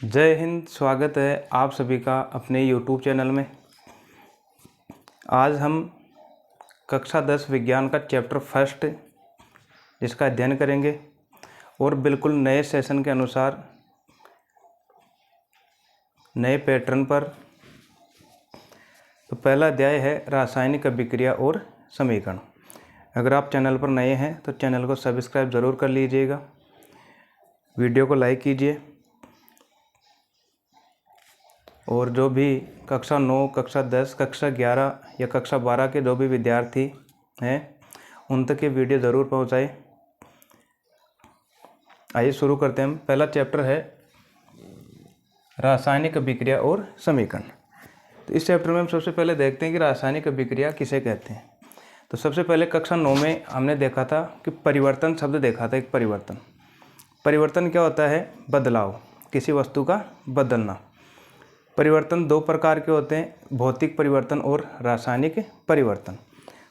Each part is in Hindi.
जय हिंद। स्वागत है आप सभी का अपने YouTube चैनल में। आज हम कक्षा 10 विज्ञान का चैप्टर फर्स्ट जिसका अध्ययन करेंगे और बिल्कुल नए सेशन के अनुसार नए पैटर्न पर। तो पहला अध्याय है रासायनिक अभिक्रिया और समीकरण। अगर आप चैनल पर नए हैं तो चैनल को सब्सक्राइब ज़रूर कर लीजिएगा, वीडियो को लाइक कीजिए और जो भी कक्षा 9, कक्षा 10, कक्षा 11 या कक्षा 12 के जो भी विद्यार्थी हैं उन तक ये वीडियो ज़रूर पहुंचाएं। आइए शुरू करते हैं। पहला चैप्टर है रासायनिक अभिक्रिया और समीकरण। तो इस चैप्टर में हम सबसे पहले देखते हैं कि रासायनिक अभिक्रिया किसे कहते हैं। तो सबसे पहले कक्षा 9 में हमने देखा था कि परिवर्तन शब्द देखा था। एक परिवर्तन क्या होता है? बदलाव, किसी वस्तु का बदलना। परिवर्तन दो प्रकार के होते हैं, भौतिक परिवर्तन और रासायनिक परिवर्तन।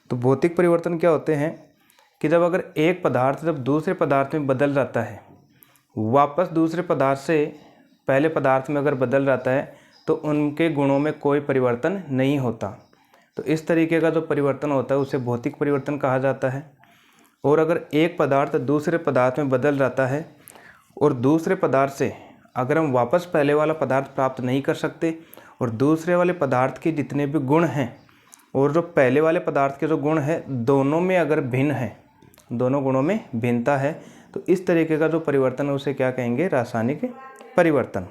तो भौतिक परिवर्तन क्या होते हैं कि जब अगर एक पदार्थ जब दूसरे पदार्थ में बदल जाता है, वापस दूसरे पदार्थ से पहले पदार्थ में अगर बदल जाता है तो उनके गुणों में कोई परिवर्तन नहीं होता। तो इस तरीके का जो परिवर्तन होता है उसे भौतिक परिवर्तन कहा जाता है। और अगर एक पदार्थ दूसरे पदार्थ में बदल जाता है और दूसरे पदार्थ से अगर हम वापस पहले वाला पदार्थ प्राप्त नहीं कर सकते और दूसरे वाले पदार्थ के जितने भी गुण हैं और जो पहले वाले पदार्थ के जो गुण हैं दोनों में अगर भिन्न है, दोनों गुणों में भिन्नता है, तो इस तरीके का जो परिवर्तन है उसे क्या कहेंगे? रासायनिक परिवर्तन।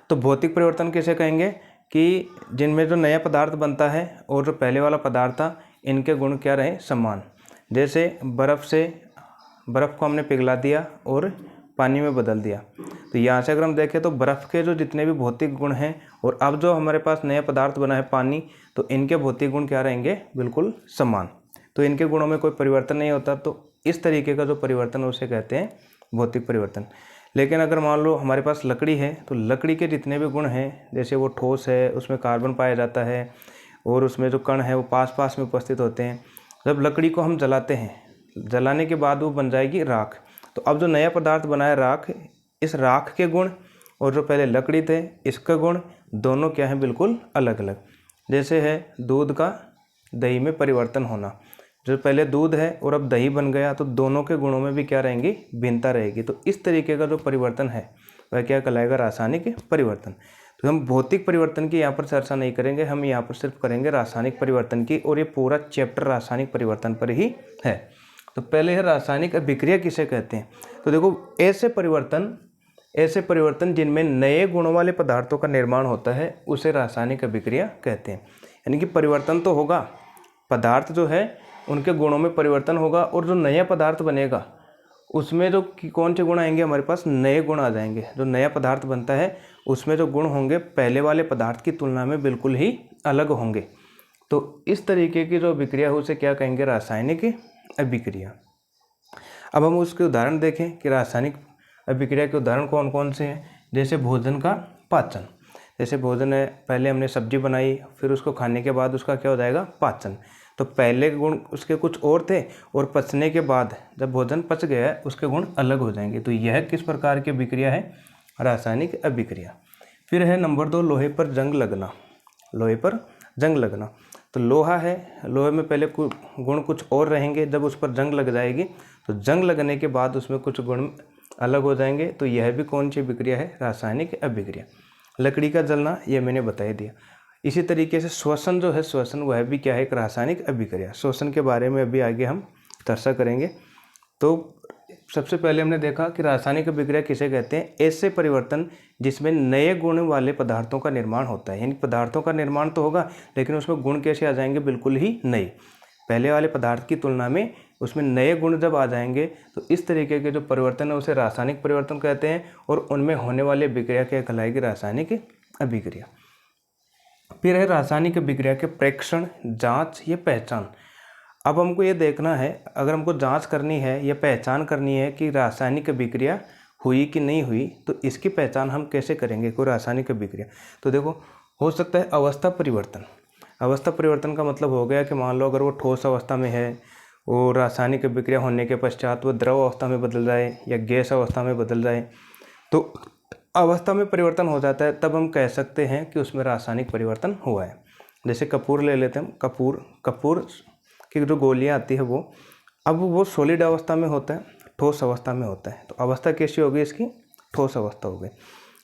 तो भौतिक परिवर्तन किसे कहेंगे कि जिनमें जो नया पदार्थ बनता है और जो पहले वाला पदार्थ था इनके गुण क्या रहे? समान। जैसे बर्फ़ को हमने पिघला दिया और पानी में बदल दिया। तो यहाँ से अगर हम देखें तो बर्फ़ के जो जितने भी भौतिक गुण हैं और अब जो हमारे पास नया पदार्थ बना है पानी, तो इनके भौतिक गुण क्या रहेंगे? बिल्कुल समान। तो इनके गुणों में कोई परिवर्तन नहीं होता। तो इस तरीके का जो परिवर्तन उसे कहते हैं भौतिक परिवर्तन। लेकिन अगर मान लो हमारे पास लकड़ी है तो लकड़ी के जितने भी गुण हैं, जैसे वो ठोस है, उसमें कार्बन पाया जाता है और उसमें जो कण है वो पास पास में उपस्थित होते हैं। जब लकड़ी को हम जलाते हैं, जलाने के बाद वो बन जाएगी राख। तो अब जो नया पदार्थ बना है राख, इस राख के गुण और जो पहले लकड़ी थे इसका गुण दोनों क्या है? बिल्कुल अलग अलग। जैसे है दूध का दही में परिवर्तन होना, जो पहले दूध है और अब दही बन गया, तो दोनों के गुणों में भी क्या रहेंगी? भिन्नता रहेगी। तो इस तरीके का जो परिवर्तन है वह क्या कहलाएगा? रासायनिक परिवर्तन। तो हम भौतिक परिवर्तन की यहाँ पर चर्चा नहीं करेंगे, हम यहाँ पर सिर्फ करेंगे रासायनिक परिवर्तन की, और ये पूरा चैप्टर रासायनिक परिवर्तन पर ही है। तो पहले है रासायनिक अभिक्रिया किसे कहते हैं। तो देखो, ऐसे परिवर्तन जिनमें नए गुणों वाले पदार्थों का निर्माण होता है उसे रासायनिक अभिक्रिया कहते हैं। यानी कि परिवर्तन तो होगा, पदार्थ जो है उनके गुणों में परिवर्तन होगा और जो नया पदार्थ बनेगा उसमें जो कौन से गुण आएंगे? हमारे पास नए गुण आ जाएंगे। जो नया पदार्थ बनता है उसमें जो गुण होंगे पहले वाले पदार्थ की तुलना में बिल्कुल ही अलग होंगे। तो इस तरीके की जो अभिक्रिया है उसे क्या कहेंगे? रासायनिक अभिक्रिया। अब हम उसके उदाहरण देखें कि रासायनिक अभिक्रिया के उदाहरण कौन कौन से हैं। जैसे भोजन का पाचन। जैसे भोजन है, पहले हमने सब्जी बनाई, फिर उसको खाने के बाद उसका क्या हो जाएगा? पाचन। तो पहले गुण उसके कुछ और थे और पचने के बाद जब भोजन पच गया है उसके गुण अलग हो जाएंगे। तो यह किस प्रकार की अभिक्रिया है? रासायनिक अभिक्रिया। फिर है नंबर 2, लोहे पर जंग लगना। लोहे पर जंग लगना। तो लोहा है, लोहे में पहले गुण कुछ और रहेंगे, जब उस पर जंग लग जाएगी तो जंग लगने के बाद उसमें कुछ गुण अलग हो जाएंगे। तो यह भी कौन सी अभिक्रिया है? रासायनिक अभिक्रिया। लकड़ी का जलना ये मैंने बता दिया। इसी तरीके से श्वसन जो है, श्वसन वह भी क्या है? एक रासायनिक अभिक्रिया। श्वसन के बारे में अभी आगे हम चर्चा करेंगे। तो सबसे पहले हमने देखा कि रासायनिक अभिक्रिया किसे कहते हैं? ऐसे परिवर्तन जिसमें नए गुण वाले पदार्थों का निर्माण होता है। यानी पदार्थों का निर्माण तो होगा लेकिन उसमें गुण कैसे आ जाएंगे? बिल्कुल ही नए, पहले वाले पदार्थ की तुलना में उसमें नए गुण जब आ जाएंगे तो इस तरीके के जो परिवर्तन है उसे रासायनिक परिवर्तन कहते हैं और उनमें होने वाली अभिक्रिया क्या कहलाएगी? रासायनिक अभिक्रिया। फिर है रासायनिक अभिक्रिया के प्रेक्षण, जांच या पहचान। अब हमको ये देखना है, अगर हमको जांच करनी है या पहचान करनी है कि रासायनिक अभिक्रिया हुई कि नहीं हुई, तो इसकी पहचान हम कैसे करेंगे? कोई रासायनिक अभिक्रिया। तो देखो, हो सकता है अवस्था परिवर्तन। अवस्था परिवर्तन का मतलब हो गया कि मान लो अगर वो ठोस अवस्था में है और रासायनिक अभिक्रिया होने के पश्चात वो द्रव अवस्था में बदल जाए या गैस अवस्था में बदल जाए, तो अवस्था में परिवर्तन हो जाता है तब हम कह सकते हैं कि उसमें रासायनिक परिवर्तन हुआ है। जैसे कपूर ले लेते हैं, कपूर की जो गोलियां आती है वो, अब वो सॉलिड अवस्था में होता है, ठोस अवस्था में होता है। तो अवस्था कैसी होगी इसकी? ठोस अवस्था हो गई।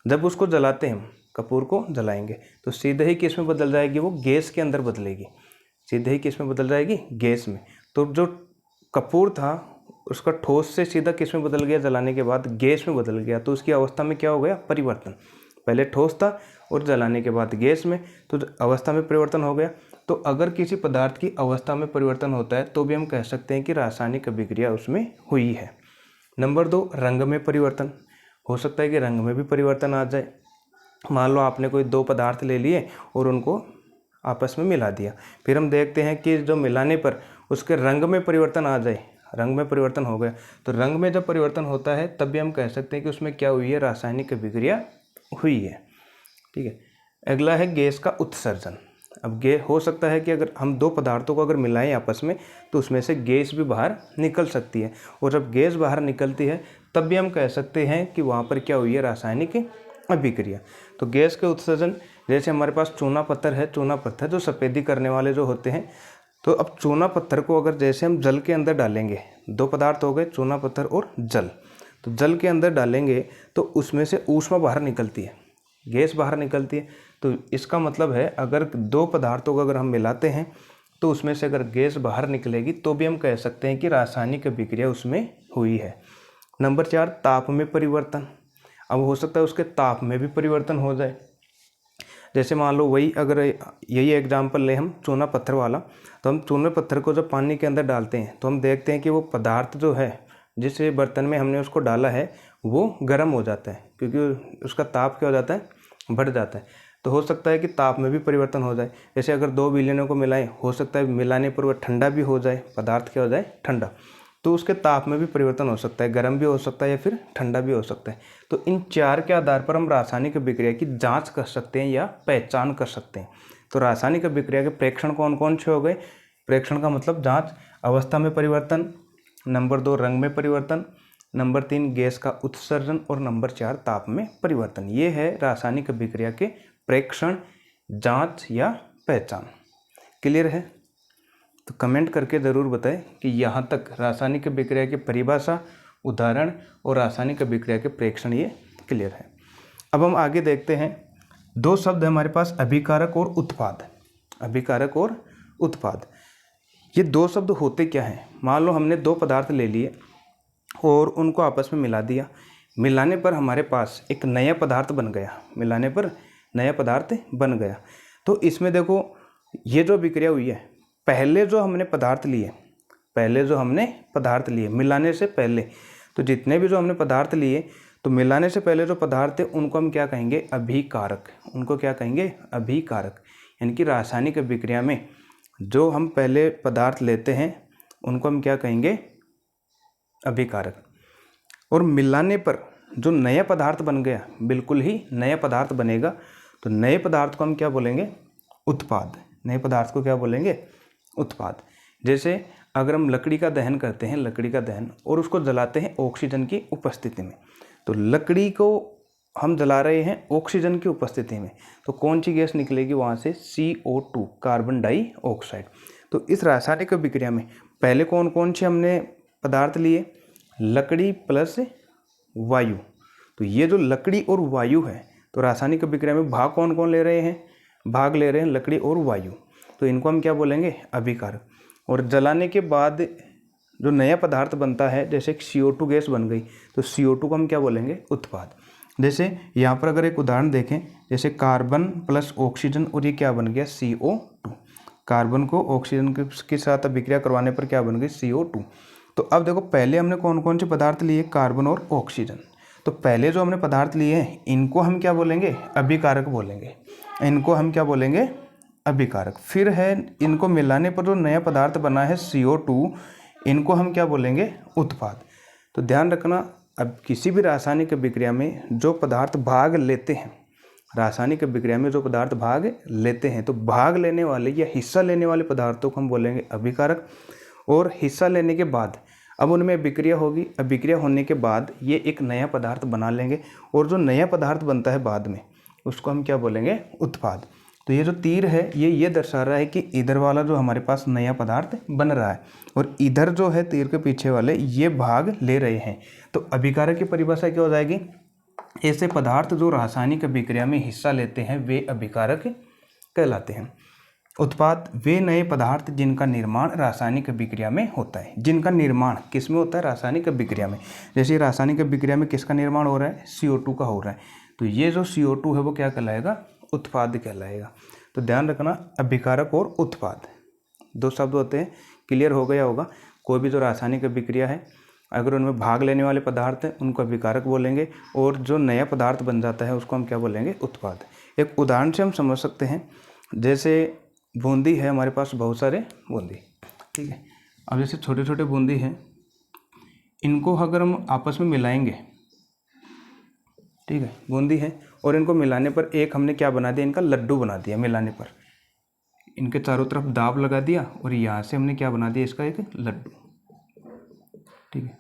जब उसको जलाते हैं, हम कपूर को जलाएंगे तो सीधे ही किस में बदल जाएगी? वो गैस के अंदर बदलेगी। सीधे ही किस में बदल जाएगी? गैस में। तो जो कपूर था उसका ठोस से सीधा किस में बदल गया? जलाने के बाद गैस में बदल गया। तो उसकी अवस्था में क्या हो गया? परिवर्तन। पहले ठोस था और जलाने के बाद गैस में, तो अवस्था में परिवर्तन हो गया। तो अगर किसी पदार्थ की अवस्था में परिवर्तन होता है तो भी हम कह सकते हैं कि रासायनिक अभिक्रिया उसमें हुई है। नंबर 2, रंग में परिवर्तन। हो सकता है कि रंग में भी परिवर्तन आ जाए। मान लो आपने कोई 2 पदार्थ ले लिए और उनको आपस में मिला दिया, फिर हम देखते हैं कि जो मिलाने पर उसके रंग में परिवर्तन आ जाए, रंग में परिवर्तन हो गया। तो रंग में जब परिवर्तन होता है तब भी हम कह सकते हैं कि उसमें क्या हुई है? रासायनिक अभिक्रिया हुई है। ठीक है। अगला है गैस का उत्सर्जन। अब हो सकता है कि अगर हम 2 पदार्थों को अगर मिलाएं आपस में तो उसमें से गैस भी बाहर निकल सकती है, और जब गैस बाहर निकलती है तब भी हम कह सकते हैं कि वहाँ पर क्या हुई है? रासायनिक अभिक्रिया। तो गैस के उत्सर्जन, जैसे हमारे पास चूना पत्थर है, चूना पत्थर जो सफ़ेदी करने वाले जो होते हैं, तो अब चूना पत्थर को अगर जैसे हम जल के अंदर डालेंगे, 2 पदार्थ हो गए, चूना पत्थर और जल, तो जल के अंदर डालेंगे तो उसमें से ऊष्मा बाहर निकलती है, गैस बाहर निकलती है। तो इसका मतलब है अगर 2 पदार्थों को अगर हम मिलाते हैं तो उसमें से अगर गैस बाहर निकलेगी तो भी हम कह सकते हैं कि रासायनिक अभिक्रिया उसमें हुई है। नंबर 4, ताप में परिवर्तन। अब हो सकता है उसके ताप में भी परिवर्तन हो जाए। जैसे मान लो वही, अगर यही एग्जाम्पल लें हम चूना पत्थर वाला, तो हम चूने पत्थर को जब पानी के अंदर डालते हैं तो हम देखते हैं कि वो पदार्थ जो है जिस बर्तन में हमने उसको डाला है वो गर्म हो जाता है, क्योंकि उसका ताप क्या हो जाता है? बढ़ जाता है। तो हो सकता है कि ताप में भी परिवर्तन हो जाए। जैसे अगर 2 विलयनों को मिलाएं, हो सकता है मिलाने पर वह ठंडा भी हो जाए, पदार्थ क्या हो जाए? ठंडा। तो उसके ताप में भी परिवर्तन हो सकता है, गर्म भी हो सकता है या फिर ठंडा भी हो सकता है। तो इन 4 के आधार पर हम रासायनिक अभिक्रिया की जांच कर सकते हैं या पहचान कर सकते हैं। तो रासायनिक अभिक्रिया के प्रेक्षण कौन कौन से हो गए? प्रेक्षण का मतलब जांच, अवस्था में परिवर्तन, नंबर 2 रंग में परिवर्तन, नंबर 3 गैस का उत्सर्जन, और नंबर 4 ताप में परिवर्तन। ये है रासायनिक अभिक्रिया के प्रेक्षण, जांच या पहचान। क्लियर है? तो कमेंट करके ज़रूर बताएं कि यहाँ तक रासायनिक अभिक्रिया की परिभाषा, उदाहरण और रासायनिक अभिक्रिया के प्रेक्षण ये क्लियर है। अब हम आगे देखते हैं, 2 शब्द हमारे पास, अभिकारक और उत्पाद। अभिकारक और उत्पाद, ये 2 शब्द होते क्या हैं? मान लो हमने 2 पदार्थ ले लिए और उनको आपस में मिला दिया, मिलाने पर हमारे पास एक नया पदार्थ बन गया, मिलाने पर नया पदार्थ बन गया। तो इसमें देखो ये जो अभिक्रिया हुई है, पहले जो हमने पदार्थ लिए मिलाने से पहले, तो जितने भी जो हमने पदार्थ लिए तो मिलाने से पहले जो पदार्थ थे उनको हम क्या कहेंगे? अभिकारक। उनको क्या कहेंगे? अभिकारक। यानी कि रासायनिक अभिक्रिया में जो हम पहले पदार्थ लेते हैं उनको हम क्या कहेंगे? अभिकारक। और मिलाने पर जो नया पदार्थ बन गया, बिल्कुल ही नया पदार्थ बनेगा, तो नए पदार्थ को हम क्या बोलेंगे? उत्पाद। नए पदार्थ को क्या बोलेंगे? उत्पाद। जैसे अगर हम लकड़ी का दहन करते हैं, लकड़ी का दहन, और उसको जलाते हैं ऑक्सीजन की उपस्थिति में, तो लकड़ी को हम जला रहे हैं ऑक्सीजन की उपस्थिति में, तो कौन सी गैस निकलेगी वहाँ से? CO2, carbon dioxide. तो इस रासायनिक अभिक्रिया में पहले कौन कौन से हमने पदार्थ लिए? लकड़ी प्लस वायु। तो ये जो लकड़ी और वायु है, तो रासायनिक अभिक्रिया में भाग कौन कौन ले रहे हैं? भाग ले रहे हैं लकड़ी और वायु, तो इनको हम क्या बोलेंगे? अभिकारक। और जलाने के बाद जो नया पदार्थ बनता है, जैसे CO2 गैस बन गई, तो CO2 को हम क्या बोलेंगे? उत्पाद। जैसे यहाँ पर अगर एक उदाहरण देखें, जैसे कार्बन प्लस ऑक्सीजन, और ये क्या बन गया? CO2। कार्बन को ऑक्सीजन के साथ अभिक्रिया करवाने पर क्या बन गई? CO2। तो अब देखो पहले हमने कौन कौन से पदार्थ लिए? कार्बन और ऑक्सीजन। तो पहले जो हमने पदार्थ लिए हैं इनको हम क्या बोलेंगे? अभिकारक बोलेंगे। इनको हम क्या बोलेंगे? अभिकारक। फिर है इनको मिलाने पर जो नया पदार्थ बना है CO2, इनको हम क्या बोलेंगे? उत्पाद। तो ध्यान रखना, अब किसी भी रासायनिक अभिक्रिया में जो पदार्थ भाग लेते हैं, रासायनिक अभिक्रिया में जो पदार्थ भाग लेते हैं, तो भाग लेने वाले या हिस्सा लेने वाले पदार्थों को हम बोलेंगे अभिकारक। और हिस्सा लेने के बाद अब उनमें अभिक्रिया होगी, अभिक्रिया होने के बाद ये एक नया पदार्थ बना लेंगे, और जो नया पदार्थ बनता है बाद में उसको हम क्या बोलेंगे, उत्पाद। तो ये जो तीर है ये दर्शा रहा है कि इधर वाला जो हमारे पास नया पदार्थ बन रहा है और इधर जो है तीर के पीछे वाले ये भाग ले रहे हैं। तो अभिकारक की परिभाषा क्या हो जाएगी, ऐसे पदार्थ जो रासायनिक अभिक्रिया में हिस्सा लेते हैं वे अभिकारक कहलाते हैं। उत्पाद वे नए पदार्थ जिनका निर्माण रासायनिक अभिक्रिया में होता है। जिनका निर्माण किस में होता है, रासायनिक अभिक्रिया में। जैसे रासायनिक अभिक्रिया में किसका निर्माण हो रहा है, CO2 का हो रहा है, तो ये जो CO2 है वो क्या कहलाएगा, उत्पाद कहलाएगा। तो ध्यान रखना, अभिकारक और उत्पाद दो शब्द होते हैं, क्लियर हो गया होगा। कोई भी जो रासायनिक अभिक्रिया है अगर उनमें भाग लेने वाले पदार्थ हैं उनको अभिकारक बोलेंगे, और जो नया पदार्थ बन जाता है उसको हम क्या बोलेंगे, उत्पाद। एक उदाहरण से हम समझ सकते हैं, जैसे बूंदी है हमारे पास, बहुत सारे बूंदी, ठीक है। अब जैसे छोटे छोटे बूंदी हैं, इनको अगर हम आपस में मिलाएंगे, ठीक है, बूंदी है और इनको मिलाने पर एक हमने क्या बना दिया, इनका लड्डू बना दिया। मिलाने पर इनके चारों तरफ दाब लगा दिया और यहाँ से हमने क्या बना दिया, इसका एक लड्डू, ठीक है।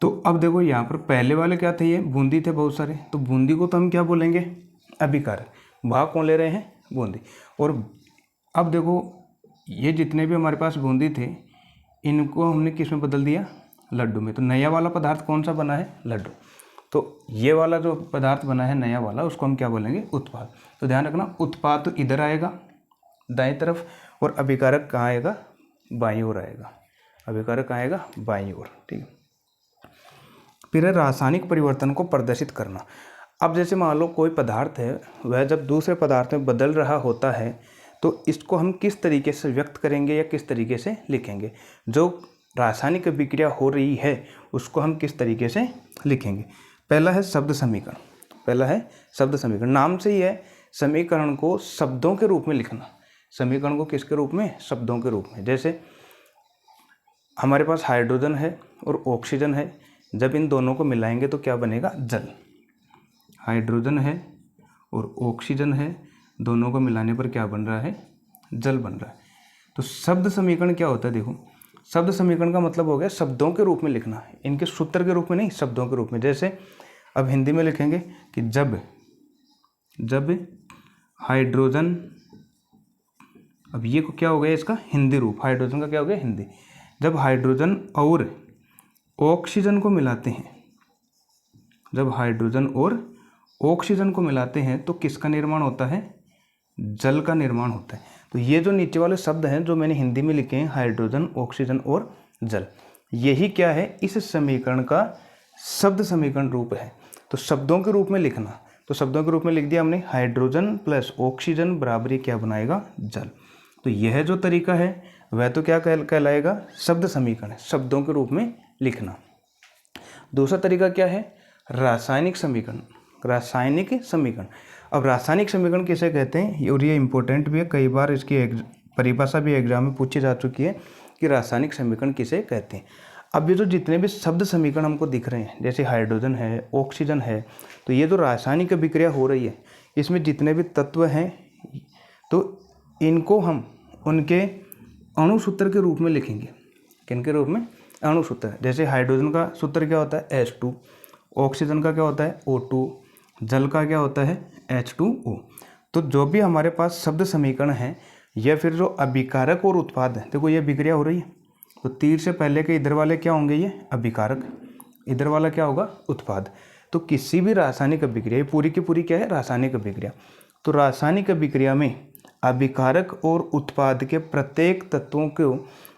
तो अब देखो यहाँ पर पहले वाले क्या थे, ये बूंदी थे बहुत सारे, तो बूंदी को तो हम क्या बोलेंगे, अभिकारक। भाग कौन ले रहे हैं, बूंदी। और अब देखो ये जितने भी हमारे पास बूंदी थे इनको हमने किस में बदल दिया, लड्डू में। तो नया वाला पदार्थ कौन सा बना है, लड्डू। तो ये वाला जो पदार्थ बना है नया वाला, उसको हम क्या बोलेंगे, उत्पाद। तो ध्यान रखना, उत्पाद तो इधर आएगा दाएं तरफ, और अभिकारक कहाँ आएगा, बाईं ओर आएगा। अभिकारक आएगा बाईं ओर, ठीक है। फिर है रासायनिक परिवर्तन को प्रदर्शित करना। अब जैसे मान लो कोई पदार्थ है, वह जब दूसरे पदार्थ में बदल रहा होता है तो इसको हम किस तरीके से व्यक्त करेंगे या किस तरीके से लिखेंगे। जो रासायनिक अभिक्रिया हो रही है उसको हम किस तरीके से लिखेंगे। पहला है शब्द समीकरण। पहला है शब्द समीकरण, नाम से ही है, समीकरण को शब्दों के रूप में लिखना। समीकरण को किसके रूप में, शब्दों के रूप में। जैसे हमारे पास हाइड्रोजन है और ऑक्सीजन है, जब इन दोनों को मिलाएंगे तो क्या बनेगा, जल। हाइड्रोजन है और ऑक्सीजन है, दोनों को मिलाने पर क्या बन रहा है, जल बन रहा है। तो शब्द समीकरण क्या होता है, देखो शब्द समीकरण का मतलब हो गया शब्दों के रूप में लिखना, इनके सूत्र के रूप में नहीं, शब्दों के रूप में। जैसे अब हिंदी में लिखेंगे कि जब हाइड्रोजन, अब ये क्या हो गया इसका हिंदी रूप, हाइड्रोजन का क्या हो गया हिंदी। जब हाइड्रोजन और ऑक्सीजन को मिलाते हैं, जब हाइड्रोजन और ऑक्सीजन को मिलाते हैं तो किसका निर्माण होता है, जल का निर्माण होता है। तो ये जो नीचे वाले शब्द हैं जो मैंने हिंदी में लिखे हैं, हाइड्रोजन, ऑक्सीजन और जल, यही क्या है, इस समीकरण का शब्द समीकरण रूप है। तो शब्दों के रूप में लिखना, तो शब्दों के रूप में लिख दिया हमने, हाइड्रोजन प्लस ऑक्सीजन बराबरी क्या बनाएगा, जल। तो यह जो तरीका है वह तो क्या कहलाएगा, शब्द समीकरण है, शब्दों के रूप में लिखना। दूसरा तरीका क्या है, रासायनिक समीकरण। रासायनिक समीकरण, अब रासायनिक समीकरण किसे कहते हैं, और ये इंपॉर्टेंट भी है, कई बार इसकी परिभाषा भी एग्जाम में पूछी जा चुकी है कि रासायनिक समीकरण किसे कहते हैं। अब ये जो जितने भी शब्द समीकरण हमको दिख रहे हैं, जैसे हाइड्रोजन है, ऑक्सीजन है, तो ये जो रासायनिक अभिक्रिया हो रही है इसमें जितने भी तत्व हैं तो इनको हम उनके अणुसूत्र के रूप में लिखेंगे। किनके रूप में, अणुसूत्र। जैसे हाइड्रोजन का सूत्र क्या होता है, H2, ऑक्सीजन का क्या होता है, O2, जल का क्या होता है, H2O। तो जो भी हमारे पास शब्द समीकरण है या फिर जो अभिकारक और उत्पाद है, देखो ये अभिक्रिया हो रही है, तो तीर से पहले के इधर वाले क्या होंगे, ये अभिकारक, इधर वाला क्या होगा, उत्पाद। तो किसी भी रासायनिक अभिक्रिया, पूरी की पूरी क्या है, रासायनिक अभिक्रिया। तो रासायनिक अभिक्रिया में अभिकारक और उत्पाद के प्रत्येक तत्वों को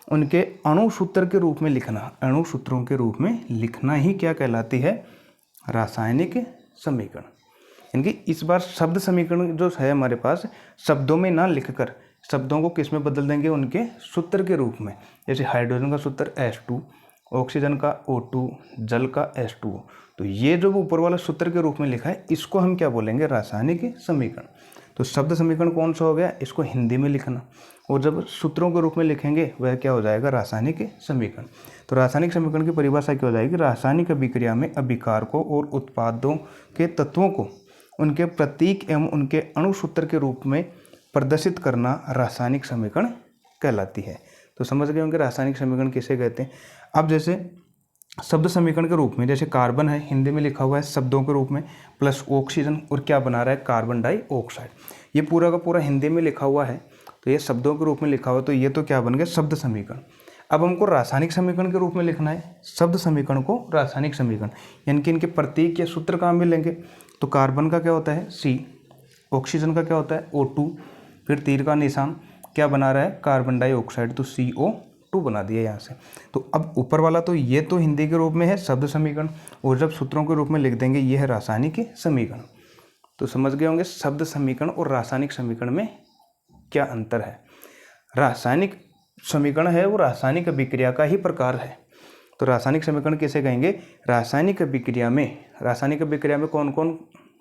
उनके अणुसूत्र के रूप में लिखना, अणुसूत्रों के रूप में लिखना ही क्या कहलाती है, रासायनिक समीकरण। इनकी इस बार शब्द समीकरण जो है हमारे पास, शब्दों में ना लिखकर शब्दों को किस में बदल देंगे, उनके सूत्र के रूप में। जैसे हाइड्रोजन का सूत्र H2, ऑक्सीजन का O2, जल का H2O। तो ये जो ऊपर वाला सूत्र के रूप में लिखा है इसको हम क्या बोलेंगे, रासायनिक समीकरण। तो शब्द समीकरण कौन सा हो गया, इसको हिंदी में लिखना, और जब सूत्रों के रूप में लिखेंगे वह क्या हो जाएगा, रासायनिक समीकरण। तो रासायनिक समीकरण की परिभाषा क्या हो जाएगी, रासायनिक अभिक्रिया में अभिकारकों और उत्पादों के तत्वों को उनके प्रतीक एवं उनके अणुसूत्र के रूप में प्रदर्शित करना रासायनिक समीकरण कहलाती है। तो समझ गए होंगे रासायनिक समीकरण किसे कहते हैं। अब जैसे शब्द समीकरण के रूप में, जैसे कार्बन है, हिंदी में लिखा हुआ है शब्दों के रूप में, प्लस ऑक्सीजन और क्या बना रहा है, कार्बन डाइऑक्साइड। ये पूरा का पूरा हिंदी में लिखा हुआ है, तो ये शब्दों के रूप में लिखा हुआ है, तो ये तो क्या बन गया, शब्द समीकरण। अब हमको रासायनिक समीकरण के रूप में लिखना है शब्द समीकरण को, रासायनिक समीकरण, यानी कि इनके प्रतीक या सूत्र कहाँ मिलेंगे। तो कार्बन का क्या होता है C, ऑक्सीजन का क्या होता है O2, फिर तीर का निशान क्या बना रहा है, कार्बन डाइऑक्साइड, तो CO2 बना दिया यहाँ से। तो अब ऊपर वाला तो ये तो हिंदी के रूप में है शब्द समीकरण, और जब सूत्रों के रूप में लिख देंगे ये है रासायनिक समीकरण। तो समझ गए होंगे शब्द समीकरण और रासायनिक समीकरण में क्या अंतर है। रासायनिक समीकरण है वो रासायनिक अभिक्रिया का ही प्रकार है। तो रासायनिक समीकरण किसे कहेंगे, रासायनिक अभिक्रिया में कौन कौन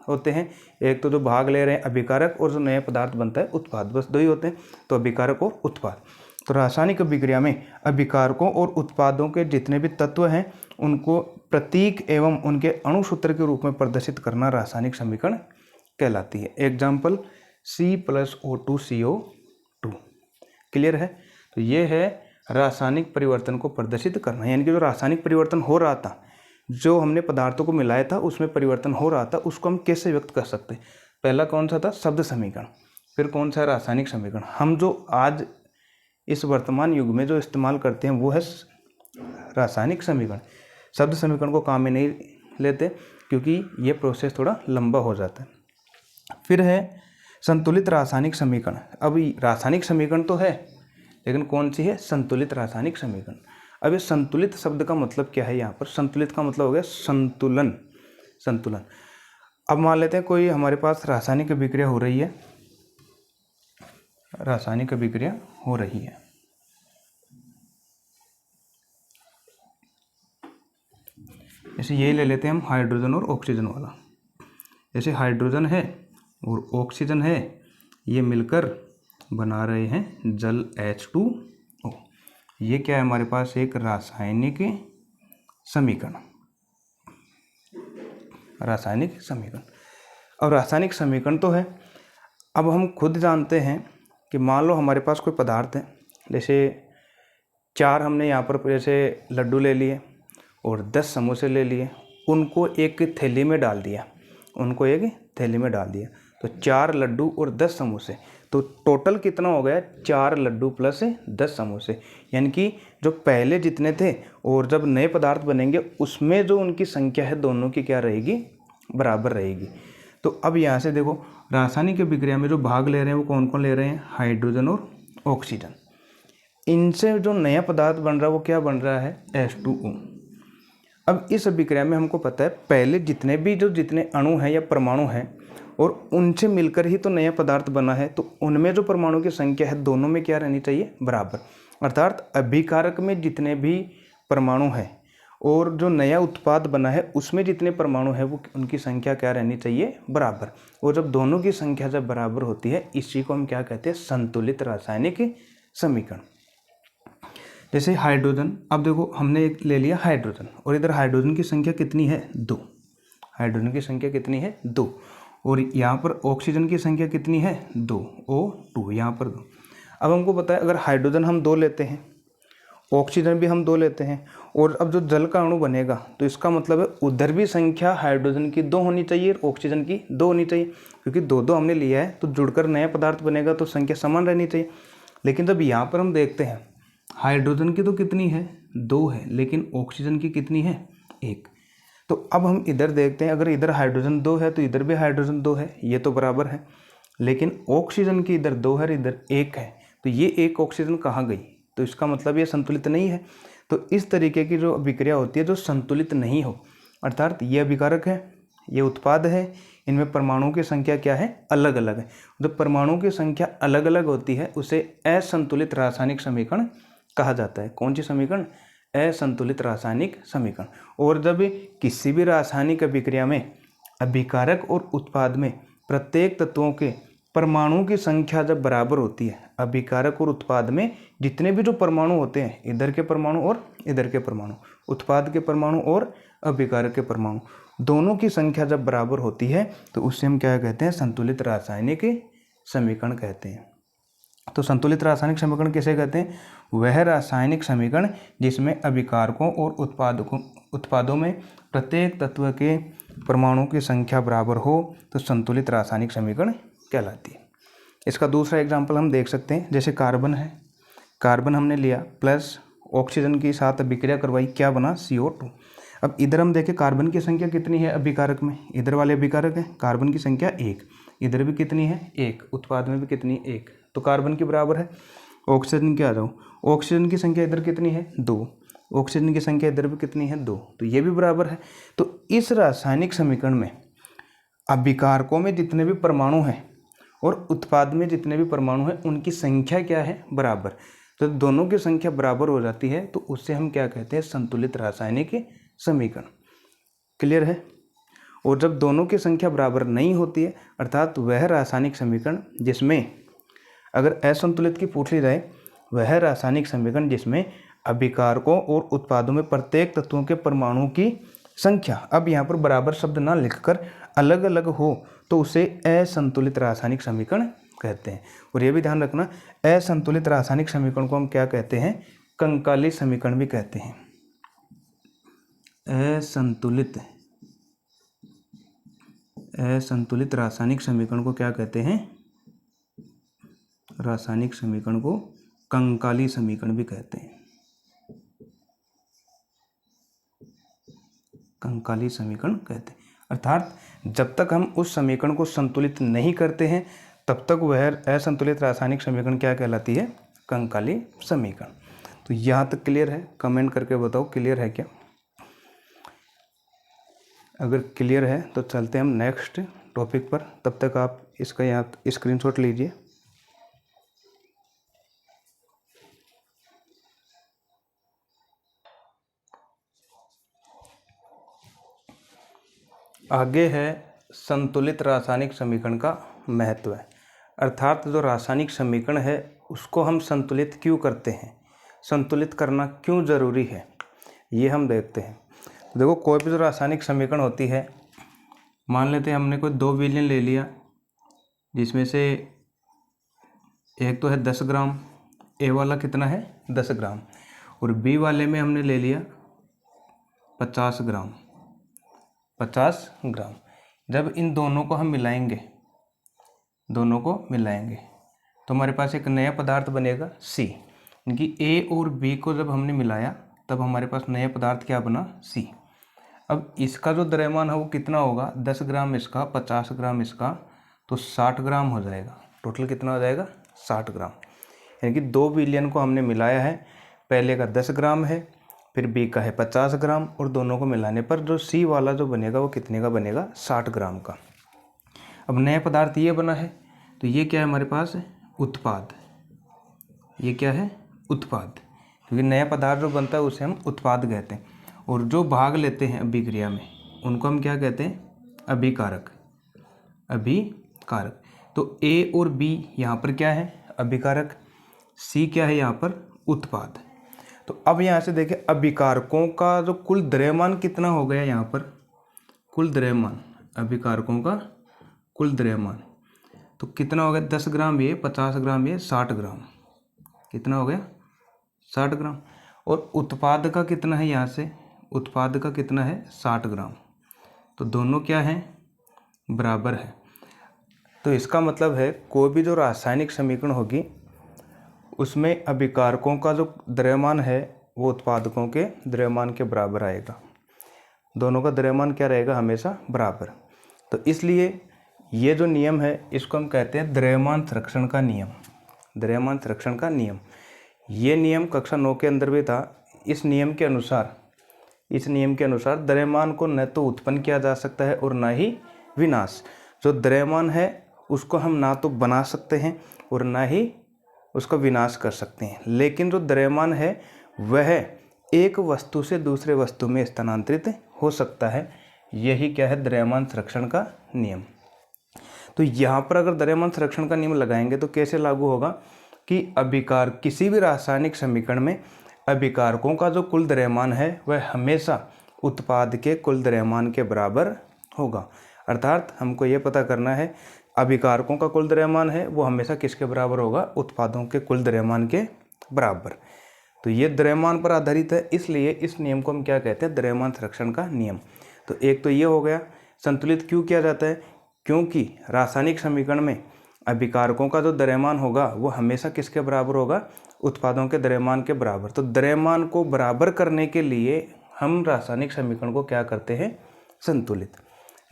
होते हैं, एक तो जो भाग ले रहे हैं अभिकारक, और जो नया पदार्थ बनता है उत्पाद, बस दो ही होते हैं, तो अभिकारक और उत्पाद। तो रासायनिक अभिक्रिया में अभिकारकों और उत्पादों के जितने भी तत्व हैं उनको प्रतीक एवं उनके अणुसूत्र के रूप में प्रदर्शित करना रासायनिक समीकरण कहलाती है। एग्जाम्पल C+O2CO2, क्लियर है। तो ये है रासायनिक परिवर्तन को प्रदर्शित करना, यानी कि जो रासायनिक परिवर्तन हो रहा था, जो हमने पदार्थों को मिलाया था उसमें परिवर्तन हो रहा था, उसको हम कैसे व्यक्त कर सकते हैं। पहला कौन सा था, शब्द समीकरण, फिर कौन सा है, रासायनिक समीकरण। हम जो आज इस वर्तमान युग में जो इस्तेमाल करते हैं वो है रासायनिक समीकरण। शब्द समीकरण को काम में नहीं लेते क्योंकि ये प्रोसेस थोड़ा लंबा हो जाता है। फिर है संतुलित रासायनिक समीकरण। अब रासायनिक समीकरण तो है, लेकिन कौन सी है, संतुलित रासायनिक समीकरण। अब इस संतुलित शब्द का मतलब क्या है, यहाँ पर संतुलित का मतलब हो गया संतुलन, संतुलन। अब मान लेते हैं कोई हमारे पास रासायनिक अभिक्रिया हो रही है, रासायनिक अभिक्रिया हो रही है, जैसे ये ले लेते हैं हम हाइड्रोजन और ऑक्सीजन वाला। जैसे हाइड्रोजन है और ऑक्सीजन है, ये मिलकर बना रहे हैं जल H2O। ये क्या है हमारे पास, एक रासायनिक समीकरण, रासायनिक समीकरण। अब रासायनिक समीकरण तो है, अब हम खुद जानते हैं कि मान लो हमारे पास कोई पदार्थ है, जैसे 4 हमने यहाँ पर जैसे लड्डू ले लिए और 10 समोसे ले लिए, उनको एक थैली में डाल दिया, तो 4 लड्डू और 10 समोसे, तो टोटल कितना हो गया, 4 लड्डू प्लस 10 समोसे, यानी कि जो पहले जितने थे और जब नए पदार्थ बनेंगे उसमें जो उनकी संख्या है दोनों की क्या रहेगी, बराबर रहेगी। तो अब यहाँ से देखो रासायनिक अभिक्रिया में जो भाग ले रहे हैं वो कौन कौन ले रहे हैं, हाइड्रोजन और ऑक्सीजन। इनसे जो नया पदार्थ बन रहा है वो क्या बन रहा है, H2O। अब इस अभिक्रिया में हमको पता है पहले जितने अणु हैं या परमाणु हैं और उनसे मिलकर ही तो नया पदार्थ बना है, तो उनमें जो परमाणु की संख्या है दोनों में क्या रहनी चाहिए, बराबर। अर्थात अभिकारक में जितने भी परमाणु हैं और जो नया उत्पाद बना है उसमें जितने परमाणु हैं वो उनकी संख्या क्या रहनी चाहिए, बराबर। और जब दोनों की संख्या जब बराबर होती है इसी को हम क्या कहते हैं, संतुलित रासायनिक समीकरण। जैसे हाइड्रोजन, अब देखो हमने एक ले लिया हाइड्रोजन और इधर हाइड्रोजन की संख्या कितनी है, 2, हाइड्रोजन की संख्या कितनी है, 2, और यहाँ पर ऑक्सीजन की संख्या कितनी है, 2, O2, यहाँ पर 2। अब हमको पता है अगर हाइड्रोजन हम 2 लेते हैं, ऑक्सीजन भी हम 2 लेते हैं, और अब जो जल का अणु बनेगा तो इसका मतलब है उधर भी संख्या हाइड्रोजन की 2 होनी चाहिए और ऑक्सीजन की 2 होनी चाहिए, क्योंकि 2 हमने लिया है तो जुड़कर नया पदार्थ बनेगा तो संख्या समान रहनी चाहिए। लेकिन जब यहाँ पर हम देखते हैं हाइड्रोजन की तो कितनी है, 2 है, लेकिन ऑक्सीजन की कितनी है, 1। तो अब हम इधर देखते हैं, अगर इधर हाइड्रोजन 2 है तो इधर भी हाइड्रोजन 2 है, ये तो बराबर है, लेकिन ऑक्सीजन की इधर 2 है, इधर 1 है, तो ये 1 ऑक्सीजन कहाँ गई, तो इसका मतलब ये संतुलित नहीं है। तो इस तरीके की जो अभिक्रिया होती है जो संतुलित नहीं हो, अर्थात ये अभिकारक है, ये उत्पाद है, इनमें परमाणुओं की संख्या क्या है, अलग अलग है। जब परमाणुओं की संख्या अलग अलग होती है उसे असंतुलित रासायनिक समीकरण कहा जाता है। कौन सी समीकरण, असंतुलित रासायनिक समीकरण। और जब किसी भी रासायनिक अभिक्रिया में अभिकारक और उत्पाद में प्रत्येक तत्वों के परमाणुओं की संख्या जब बराबर होती है, अभिकारक और उत्पाद में जितने भी जो परमाणु होते हैं, इधर के परमाणु और इधर के परमाणु, उत्पाद के परमाणु और अभिकारक के परमाणु, दोनों की संख्या जब बराबर होती है तो उससे हम क्या कहते हैं, संतुलित रासायनिक समीकरण कहते हैं। तो संतुलित रासायनिक समीकरण किसे कहते हैं? वह रासायनिक समीकरण जिसमें अभिकारकों और उत्पादों में प्रत्येक तत्व के परमाणुओं की संख्या बराबर हो तो संतुलित रासायनिक समीकरण कहलाती है। इसका दूसरा एग्जाम्पल हम देख सकते हैं, जैसे कार्बन है, कार्बन हमने लिया प्लस ऑक्सीजन के साथ अभिक्रिया करवाई, क्या बना? CO2। अब इधर हम देखें कार्बन की संख्या कितनी है अभिकारक में, इधर वाले अभिकारक है कार्बन की संख्या 1, इधर भी कितनी है 1, उत्पाद में भी कितनी 1, तो कार्बन की बराबर है। ऑक्सीजन की आ जाओ, ऑक्सीजन की संख्या इधर कितनी है 2, ऑक्सीजन की संख्या इधर भी कितनी है 2, तो ये भी बराबर है। तो इस रासायनिक समीकरण में अभिकारकों में जितने भी परमाणु हैं और उत्पाद में जितने भी परमाणु हैं उनकी संख्या क्या है? बराबर। तो दोनों की संख्या बराबर हो जाती है तो उससे हम क्या कहते हैं? संतुलित रासायनिक समीकरण। क्लियर है? और जब दोनों की संख्या बराबर नहीं होती है, अर्थात वह रासायनिक समीकरण जिसमें, अगर असंतुलित की पूछ ली जाए, वह रासायनिक समीकरण जिसमें अभिकारकों और उत्पादों में प्रत्येक तत्वों के परमाणुओं की संख्या, अब यहाँ पर बराबर शब्द ना लिखकर अलग अलग हो, तो उसे असंतुलित रासायनिक समीकरण कहते हैं। और ये भी ध्यान रखना, असंतुलित रासायनिक समीकरण को हम क्या कहते हैं? कंकाली समीकरण भी कहते हैं। असंतुलित रासायनिक समीकरण को क्या कहते हैं? रासायनिक समीकरण को कंकाली समीकरण भी कहते हैं। कंकाली समीकरण कहते हैं, अर्थात जब तक हम उस समीकरण को संतुलित नहीं करते हैं तब तक वह असंतुलित रासायनिक समीकरण क्या कहलाती है? कंकाली समीकरण। तो यहाँ तक क्लियर है? कमेंट करके बताओ क्लियर है क्या? अगर क्लियर है तो चलते हैं हम नेक्स्ट टॉपिक पर। तब तक आप इसका यहाँ स्क्रीनशॉट लीजिए। आगे है संतुलित रासायनिक समीकरण का महत्व है, अर्थात जो रासायनिक समीकरण है उसको हम संतुलित क्यों करते हैं, संतुलित करना क्यों ज़रूरी है, ये हम देखते हैं। देखो, कोई भी जो रासायनिक समीकरण होती है, मान लेते हैं हमने कोई 2 विलयन ले लिया, जिसमें से एक तो है 10 ग्राम, ए वाला कितना है 10 ग्राम, और बी वाले में हमने ले लिया 50 ग्राम। जब इन दोनों को हम मिलाएंगे, तो हमारे पास एक नया पदार्थ बनेगा C। इनकी A और B को जब हमने मिलाया तब हमारे पास नया पदार्थ क्या बना? C। अब इसका जो द्रव्यमान है वो कितना होगा? 10 ग्राम इसका, 50 ग्राम इसका, तो 60 ग्राम हो जाएगा। टोटल कितना हो जाएगा? 60 ग्राम। यानी कि 2 विलयन को हमने मिलाया है, पहले का 10 ग्राम है, फिर B का है 50 ग्राम, और दोनों को मिलाने पर जो C वाला जो बनेगा वो कितने का बनेगा? 60 ग्राम का। अब नया पदार्थ ये बना है, तो ये क्या है हमारे पास? उत्पाद। ये क्या है? उत्पाद। क्योंकि नया पदार्थ जो बनता है उसे हम उत्पाद कहते हैं, और जो भाग लेते हैं अभिक्रिया में उनको हम क्या कहते हैं? अभिकारक। तो A और B यहाँ पर क्या है? अभिकारक। C क्या है यहाँ पर? उत्पाद। तो अब यहाँ से देखें, अभिकारकों का जो कुल द्रव्यमान कितना हो गया यहाँ पर? कुल द्रव्यमान, अभिकारकों का कुल द्रव्यमान तो कितना हो गया? 10 ग्राम ये, 50 ग्राम ये, 60 ग्राम। कितना हो गया? 60 ग्राम। और उत्पाद का कितना है? यहाँ से उत्पाद का कितना है? 60 ग्राम। तो दोनों क्या हैं? बराबर है। तो इसका मतलब है कोई भी जो रासायनिक समीकरण होगी उसमें अभिकारकों का जो द्रव्यमान है वो उत्पादकों के द्रव्यमान के बराबर आएगा। दोनों का द्रव्यमान क्या रहेगा? हमेशा बराबर। तो इसलिए ये जो नियम है इसको हम कहते हैं द्रव्यमान संरक्षण का नियम। द्रव्यमान संरक्षण का नियम, ये नियम कक्षा 9 के अंदर भी था। इस नियम के अनुसार द्रव्यमान को न तो उत्पन्न किया जा सकता है और ना ही विनाश। जो द्रव्यमान है उसको हम ना तो बना सकते हैं और ना ही उसका विनाश कर सकते हैं, लेकिन जो द्रव्यमान है वह एक वस्तु से दूसरे वस्तु में स्थानांतरित हो सकता है। यही क्या है? द्रव्यमान संरक्षण का नियम। तो यहाँ पर अगर द्रव्यमान संरक्षण का नियम लगाएंगे तो कैसे लागू होगा कि अभिकार, किसी भी रासायनिक समीकरण में अभिकारकों का जो कुल द्रव्यमान है वह हमेशा उत्पाद के कुल द्रव्यमान के बराबर होगा। अर्थात हमको ये पता करना है अभिकारकों का कुल द्रव्यमान है वो हमेशा किसके बराबर होगा, उत्पादों के कुल द्रव्यमान के बराबर। तो ये द्रव्यमान पर आधारित है, इसलिए इस नियम को हम क्या कहते हैं, द्रव्यमान संरक्षण का नियम। तो एक तो ये हो गया। संतुलित क्यों किया जाता है, क्योंकि रासायनिक समीकरण में अभिकारकों का जो द्रव्यमान होगा वो हमेशा किसके बराबर होगा, उत्पादों के द्रव्यमान के बराबर। तो द्रव्यमान को बराबर करने के लिए हम रासायनिक समीकरण को क्या करते हैं, संतुलित।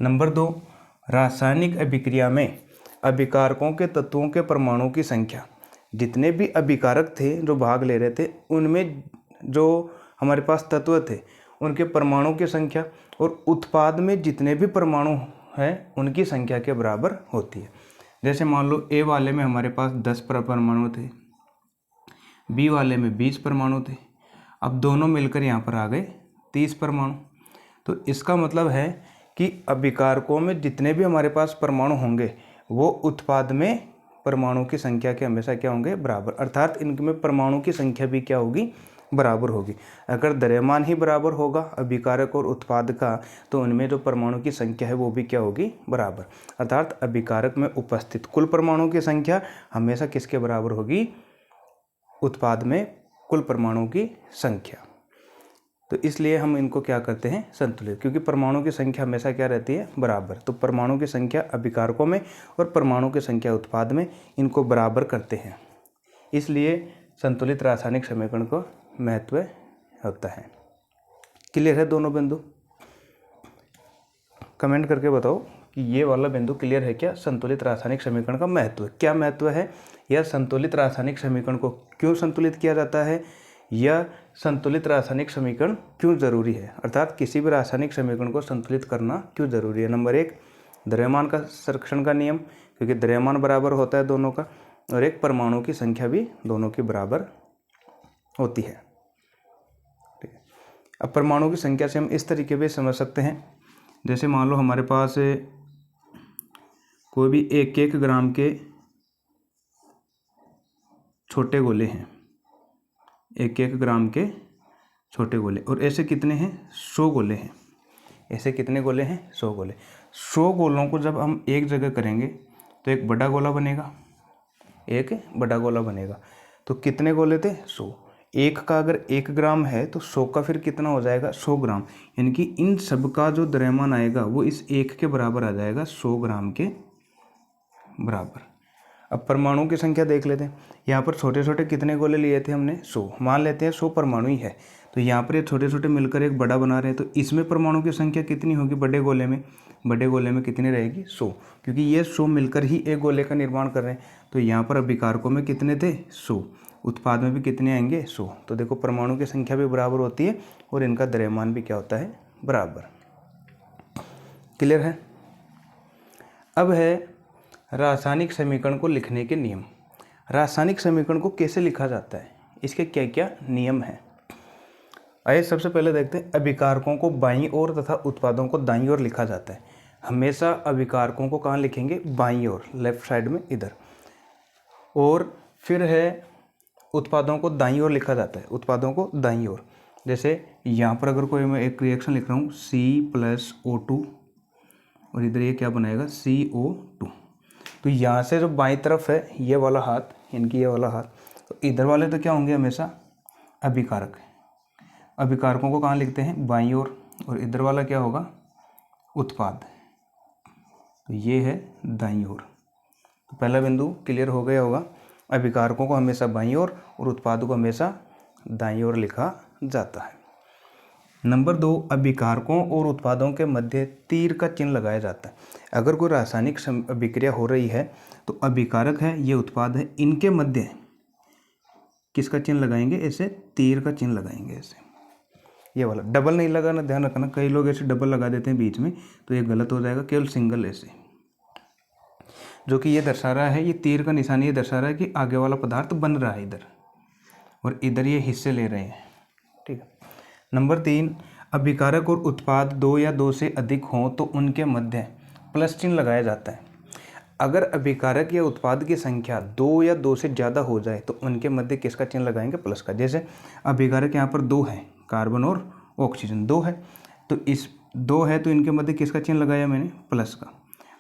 नंबर 2, रासायनिक अभिक्रिया में अभिकारकों के तत्वों के परमाणुओं की संख्या, जितने भी अभिकारक थे जो भाग ले रहे थे उनमें जो हमारे पास तत्व थे उनके परमाणुओं की संख्या और उत्पाद में जितने भी परमाणु हैं उनकी संख्या के बराबर होती है। जैसे मान लो ए वाले में हमारे पास 10 परमाणु थे, बी वाले में 20 परमाणु थे, अब दोनों मिलकर यहाँ पर आ गए 30 परमाणु। तो इसका मतलब है कि अभिकारकों में जितने भी हमारे पास परमाणु होंगे वो उत्पाद में परमाणु की संख्या के हमेशा क्या होंगे, बराबर। अर्थात इनमें परमाणु की संख्या भी क्या होगी, बराबर होगी। अगर द्रव्यमान ही बराबर होगा अभिकारक और उत्पाद का तो उनमें जो परमाणु की संख्या है वो भी क्या होगी, बराबर। अर्थात अभिकारक में उपस्थित कुल परमाणुओं की संख्या हमेशा किसके बराबर होगी, उत्पाद में कुल परमाणुओं की संख्या। तो इसलिए हम इनको क्या करते हैं, संतुलित, क्योंकि परमाणु की संख्या हमेशा क्या रहती है, बराबर। तो परमाणु की संख्या अभिकारकों में और परमाणु की संख्या उत्पाद में, इनको बराबर करते हैं, इसलिए संतुलित रासायनिक समीकरण को महत्व होता है। क्लियर है दोनों बिंदु? कमेंट करके बताओ कि ये वाला बिंदु क्लियर है क्या, संतुलित रासायनिक समीकरण का महत्व, क्या महत्व है, या संतुलित रासायनिक समीकरण को क्यों संतुलित किया जाता है, या संतुलित रासायनिक समीकरण क्यों जरूरी है। अर्थात किसी भी रासायनिक समीकरण को संतुलित करना क्यों जरूरी है। नंबर 1, द्रव्यमान का संरक्षण का नियम, क्योंकि द्रव्यमान बराबर होता है दोनों का, और एक परमाणु की संख्या भी दोनों की बराबर होती है। ठीक है, अब परमाणु की संख्या से हम इस तरीके भी समझ सकते हैं, जैसे मान लो हमारे पास कोई भी 1-1 ग्राम के छोटे गोले हैं, 1-1 ग्राम के छोटे गोले, और ऐसे कितने हैं, 100 गोले हैं। ऐसे कितने गोले हैं, 100 गोले। 100 गोलों को जब हम एक जगह करेंगे तो एक बड़ा गोला बनेगा, एक बड़ा गोला बनेगा। तो कितने गोले थे, 100। एक का अगर 1 ग्राम है तो 100 का फिर कितना हो जाएगा, 100 ग्राम। यानी कि इन सब का जो द्रव्यमान आएगा वो इस एक के बराबर आ जाएगा, 100 ग्राम के बराबर। अब परमाणु की संख्या देख लेते हैं। यहाँ पर छोटे छोटे कितने गोले लिए थे हमने, 100। मान लेते हैं 100 परमाणु ही है, तो यहाँ पर ये छोटे छोटे मिलकर एक बड़ा बना रहे हैं, तो इसमें परमाणु की संख्या कितनी होगी, बड़े गोले में, बड़े गोले में कितनी रहेगी, 100, क्योंकि ये 100 मिलकर ही एक गोले का निर्माण कर रहे हैं। तो यहाँ पर अभिकारकों में कितने थे, 100, उत्पाद में भी कितने आएंगे, 100। तो देखो परमाणु की संख्या भी बराबर होती है और इनका द्रव्यमान भी क्या होता है, बराबर। क्लियर है? अब है रासायनिक समीकरण को लिखने के नियम। रासायनिक समीकरण को कैसे लिखा जाता है, इसके क्या क्या नियम हैं। आइए सबसे पहले देखते हैं। अभिकारकों को बाईं ओर तथा उत्पादों को दाईं ओर लिखा जाता है। हमेशा अभिकारकों को कहाँ लिखेंगे, बाईं ओर, लेफ्ट साइड में इधर। और फिर है उत्पादों को दाईं ओर लिखा जाता है, उत्पादों को दाईं ओर। जैसे यहाँ पर अगर कोई मैं एक रिएक्शन लिख रहा हूँ C+O2 और इधर ये क्या बनाएगा, CO2। तो यहाँ से जो बाईं तरफ है ये वाला हाथ, इनकी ये वाला हाथ, तो इधर वाले तो क्या होंगे, हमेशा अभिकारक। अभिकारकों को कहाँ लिखते हैं, बाईं ओर, और इधर वाला क्या होगा, उत्पाद। तो ये है दाईं ओर। तो पहला बिंदु क्लियर हो गया होगा, अभिकारकों को हमेशा बाईं ओर और उत्पाद को हमेशा दाईं ओर लिखा जाता है। नंबर 2, अभिकारकों और उत्पादों के मध्य तीर का चिन्ह लगाया जाता है। अगर कोई रासायनिक अभिक्रिया हो रही है तो अभिकारक है, ये उत्पाद है, इनके मध्य किसका चिन्ह लगाएंगे, ऐसे तीर का चिन्ह लगाएंगे, ऐसे ये वाला। डबल नहीं लगाना, ध्यान रखना, कई लोग ऐसे डबल लगा देते हैं बीच में, तो ये गलत हो जाएगा। केवल सिंगल ऐसे, जो कि ये दर्शा रहा है, ये तीर का निशान ये दर्शा रहा है कि आगे वाला पदार्थ बन रहा है इधर, और इधर ये हिस्से ले रहे हैं। ठीक है। नंबर 3, अभिकारक और उत्पाद 2 या 2 से अधिक हों तो उनके मध्य प्लस चिन्ह लगाया जाता है। अगर अभिकारक या उत्पाद की संख्या 2 या 2 से ज़्यादा हो जाए तो उनके मध्य किसका चिन्ह लगाएंगे, प्लस का। जैसे अभिकारक यहाँ पर 2 है, कार्बन और ऑक्सीजन 2 है, तो इस 2 है तो इनके मध्य किसका चिन्ह लगाया मैंने, प्लस का।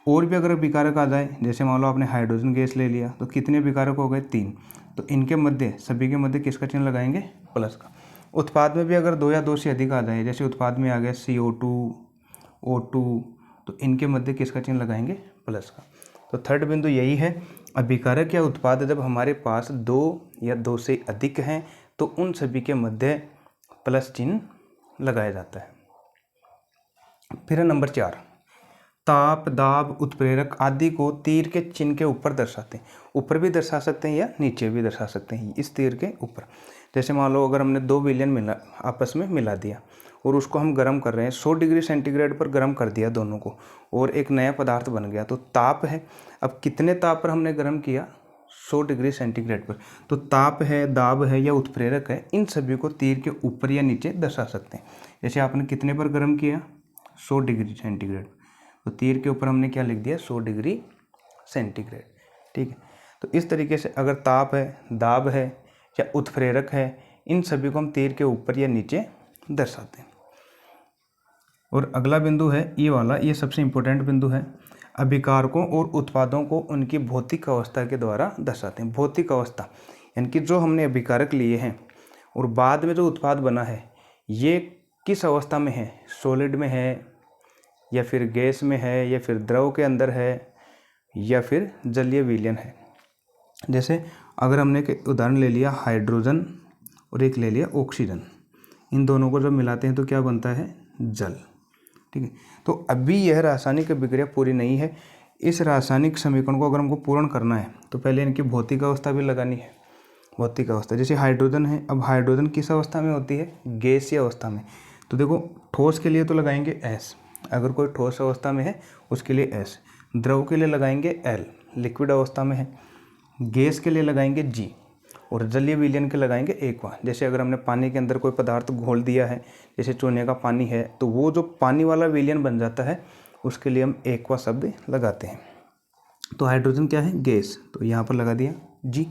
और भी अगर अभिकारक आ जाए, जैसे मान लो आपने हाइड्रोजन गैस ले लिया, तो कितने अभिकारक हो गए? 3। तो इनके मध्य, सभी के मध्य किसका चिन्ह लगाएंगे? प्लस का। उत्पाद में भी अगर 2 या 2 से अधिक आ जाए, जैसे उत्पाद में आ गया CO2, O2, तो इनके मध्य किसका चिन्ह लगाएंगे? प्लस का। तो थर्ड बिंदु यही है, अभिकारक या उत्पाद जब हमारे पास 2 या 2 से अधिक हैं तो उन सभी के मध्य प्लस चिन्ह लगाया जाता है। फिर है नंबर 4, ताप, दाब, उत्प्रेरक आदि को तीर के चिन्ह के ऊपर दर्शाते हैं। ऊपर भी दर्शा सकते हैं या नीचे भी दर्शा सकते हैं, इस तीर के ऊपर। जैसे मान लो अगर हमने 2 विलयन आपस में मिला दिया और उसको हम गर्म कर रहे हैं, 100 डिग्री सेंटीग्रेड पर गर्म कर दिया दोनों को, और एक नया पदार्थ बन गया, तो ताप है। अब कितने ताप पर हमने गर्म किया? 100 डिग्री सेंटीग्रेड पर। तो ताप है, दाब है या उत्प्रेरक है, इन सभी को तीर के ऊपर या नीचे दर्शा सकते हैं। जैसे आपने कितने पर गर्म किया? 100 डिग्री सेंटीग्रेड, तो तीर के ऊपर हमने क्या लिख दिया? 100 डिग्री सेंटीग्रेड। ठीक है, तो इस तरीके से अगर ताप है, दाब है या उत्प्रेरक है, इन सभी को हम तीर के ऊपर या नीचे दर्शाते हैं। और अगला बिंदु है ये वाला, ये सबसे इम्पोर्टेंट बिंदु है, अभिकारकों और उत्पादों को उनकी भौतिक अवस्था के द्वारा दर्शाते हैं। भौतिक अवस्था यानी कि जो हमने अभिकारक लिए हैं और बाद में जो उत्पाद बना है, ये किस अवस्था में है? सॉलिड में है या फिर गैस में है या फिर द्रव के अंदर है या फिर जलीय विलयन है। जैसे अगर हमने एक उदाहरण ले लिया हाइड्रोजन और एक ले लिया ऑक्सीजन, इन दोनों को जब मिलाते हैं तो क्या बनता है? जल। ठीक है, तो अभी यह रासायनिक अभिक्रिया पूरी नहीं है। इस रासायनिक समीकरण को अगर हमको पूर्ण करना है तो पहले इनकी भौतिक अवस्था भी लगानी है। भौतिक अवस्था जैसे हाइड्रोजन है, अब हाइड्रोजन किस अवस्था में होती है? गैसीय अवस्था में। तो देखो ठोस के लिए तो लगाएंगे S, अगर कोई ठोस अवस्था में है उसके लिए S, द्रव के लिए लगाएंगे L, लिक्विड अवस्था में है, गैस के लिए लगाएंगे G, और जलीय विलयन के लगाएंगे एक्वा। जैसे अगर हमने पानी के अंदर कोई पदार्थ घोल दिया है, जैसे चूने का पानी है, तो वो जो पानी वाला विलयन बन जाता है उसके लिए हम एक्वा शब्द लगाते हैं। तो हाइड्रोजन क्या है? गैस, तो यहाँ पर लगा दिया G।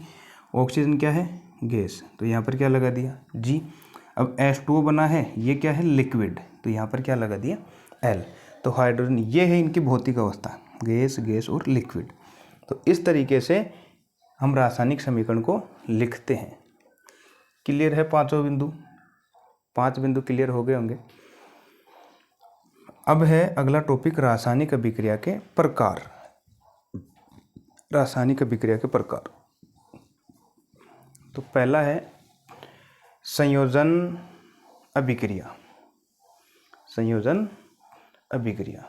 ऑक्सीजन क्या है? गैस, तो यहाँ पर क्या लगा दिया? G। अब H2O बना है, ये क्या है? लिक्विड, तो यहाँ पर क्या लगा दिया? L। तो हाइड्रोजन, ये है इनकी भौतिक अवस्था, गैस, गैस और लिक्विड। तो इस तरीके से हम रासायनिक समीकरण को लिखते हैं। क्लियर है? 5 बिंदु, 5 बिंदु क्लियर हो गए होंगे। अब है अगला टॉपिक, रासायनिक अभिक्रिया के प्रकार। रासायनिक अभिक्रिया के प्रकार, तो पहला है संयोजन अभिक्रिया। संयोजन अभिक्रिया,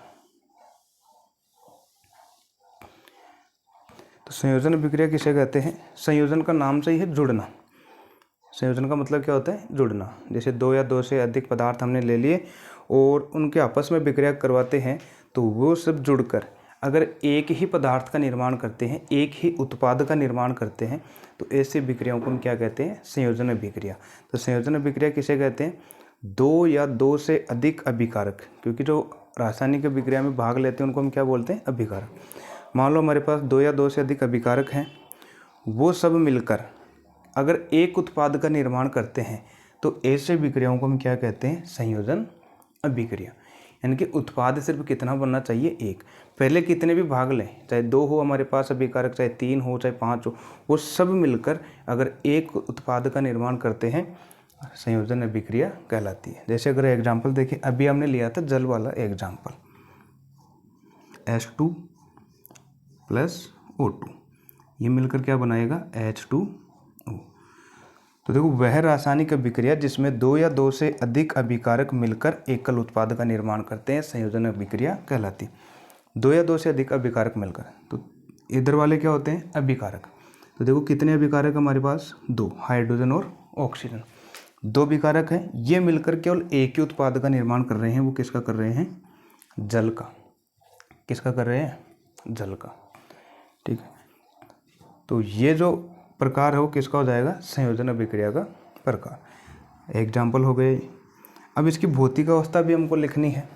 तो संयोजन अभिक्रिया किसे कहते हैं? संयोजन का नाम से ही है जुड़ना। संयोजन का मतलब क्या होता है? जुड़ना। जैसे 2 या 2 से अधिक पदार्थ हमने ले लिए और उनके आपस में विक्रिया करवाते हैं, तो वो सब जुड़कर अगर एक ही पदार्थ का निर्माण करते हैं, एक ही उत्पाद का निर्माण करते हैं, तो ऐसे विक्रियाओं को हम क्या कहते हैं? संयोजन अभिक्रिया। तो संयोजन अभिक्रिया किसे कहते हैं? 2 या 2 से अधिक अभिकारक, क्योंकि जो रासायनिक अभिक्रिया में भाग लेते हैं उनको हम क्या बोलते हैं? अभिकारक। मान लो हमारे पास 2 या 2 से अधिक अभिकारक हैं, वो सब मिलकर अगर एक उत्पाद का निर्माण करते हैं, तो ऐसे विक्रियाओं को हम क्या कहते हैं? संयोजन अभिक्रिया। यानी कि उत्पाद सिर्फ कितना बनना चाहिए? एक। पहले कितने भी भाग लें, चाहे 2 हो हमारे पास अभिकारक, चाहे 3 हो, चाहे 5 हो, वो सब मिलकर अगर एक उत्पाद का निर्माण करते हैं, संयोजन अभिक्रिया कहलाती है। जैसे अगर एग्जाम्पल देखें, अभी हमने लिया था जल वाला एग्जाम्पल, H2 + O2, ये मिलकर क्या बनाएगा? H2O। तो देखो वह रासायनिक अभिक्रिया जिसमें 2 या 2 से अधिक अभिकारक मिलकर एकल उत्पाद का निर्माण करते हैं, संयोजन अभिक्रिया कहलाती है। 2 या 2 से अधिक अभिकारक मिलकर, तो इधर वाले क्या होते हैं? अभिकारक। तो देखो कितने अभिकारक हमारे पास? 2, हाइड्रोजन और ऑक्सीजन। 2 अभिकारक हैं, ये मिलकर केवल एक ही उत्पाद का निर्माण कर रहे हैं। वो किसका कर रहे हैं? जल का। किसका कर रहे हैं? जल का। ठीक है, तो ये जो प्रकार है वो किसका हो जाएगा? संयोजन अभिक्रिया का प्रकार। एग्जाम्पल हो गए। अब इसकी भौतिक अवस्था भी हमको लिखनी है।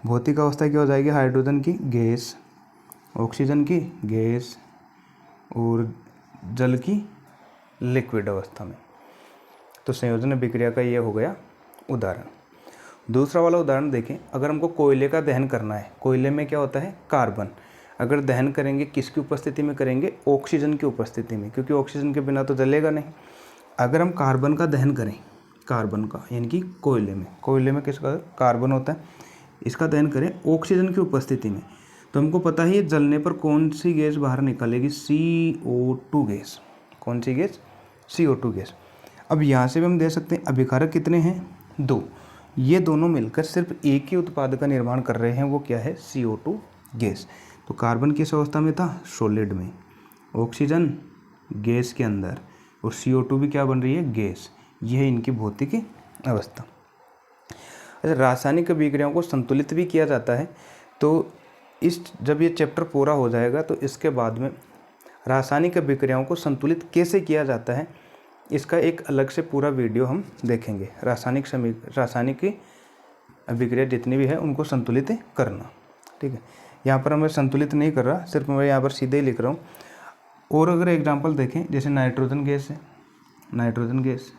भौतिक अवस्था क्या हो जाएगी? हाइड्रोजन की गैस, ऑक्सीजन की गैस और जल की लिक्विड अवस्था में। तो संयोजन अभिक्रिया का ये हो गया उदाहरण। दूसरा वाला उदाहरण देखें, अगर हमको कोयले का दहन करना है, कोयले में क्या होता है? कार्बन। अगर दहन करेंगे किसकी उपस्थिति में करेंगे, ऑक्सीजन की उपस्थिति में, क्योंकि ऑक्सीजन के बिना तो जलेगा नहीं। अगर हम कार्बन का दहन करें, कार्बन का यानी कि कोयले में किसका कार्बन होता है, इसका दहन करें ऑक्सीजन की उपस्थिति में, तो हमको पता है ये जलने पर कौन सी गैस बाहर निकलेगी, CO2 गैस। कौन सी गैस, CO2 गैस। अब यहाँ से भी हम दे सकते हैं अभिकारक कितने हैं, 2, ये दोनों मिलकर सिर्फ एक ही उत्पाद का निर्माण कर रहे हैं, वो क्या है, CO2 गैस। तो कार्बन किस अवस्था में था, सॉलिड में, ऑक्सीजन गैस के अंदर, और CO2 भी क्या बन रही है, गैस। यह है इनकी भौतिक अवस्था। अच्छा, रासायनिक अभिक्रियाओं को संतुलित भी किया जाता है। तो जब ये चैप्टर पूरा हो जाएगा तो इसके बाद में रासायनिक अभिक्रियाओं को संतुलित कैसे किया जाता है, इसका एक अलग से पूरा वीडियो हम देखेंगे। रासायनिक अभिक्रिया जितनी भी है उनको संतुलित करना, ठीक है। यहाँ पर मैं संतुलित नहीं कर रहा, सिर्फ मैं यहाँ पर सीधे ही लिख रहा हूँ। और अगर एग्जांपल देखें, जैसे नाइट्रोजन गैस है, नाइट्रोजन गैस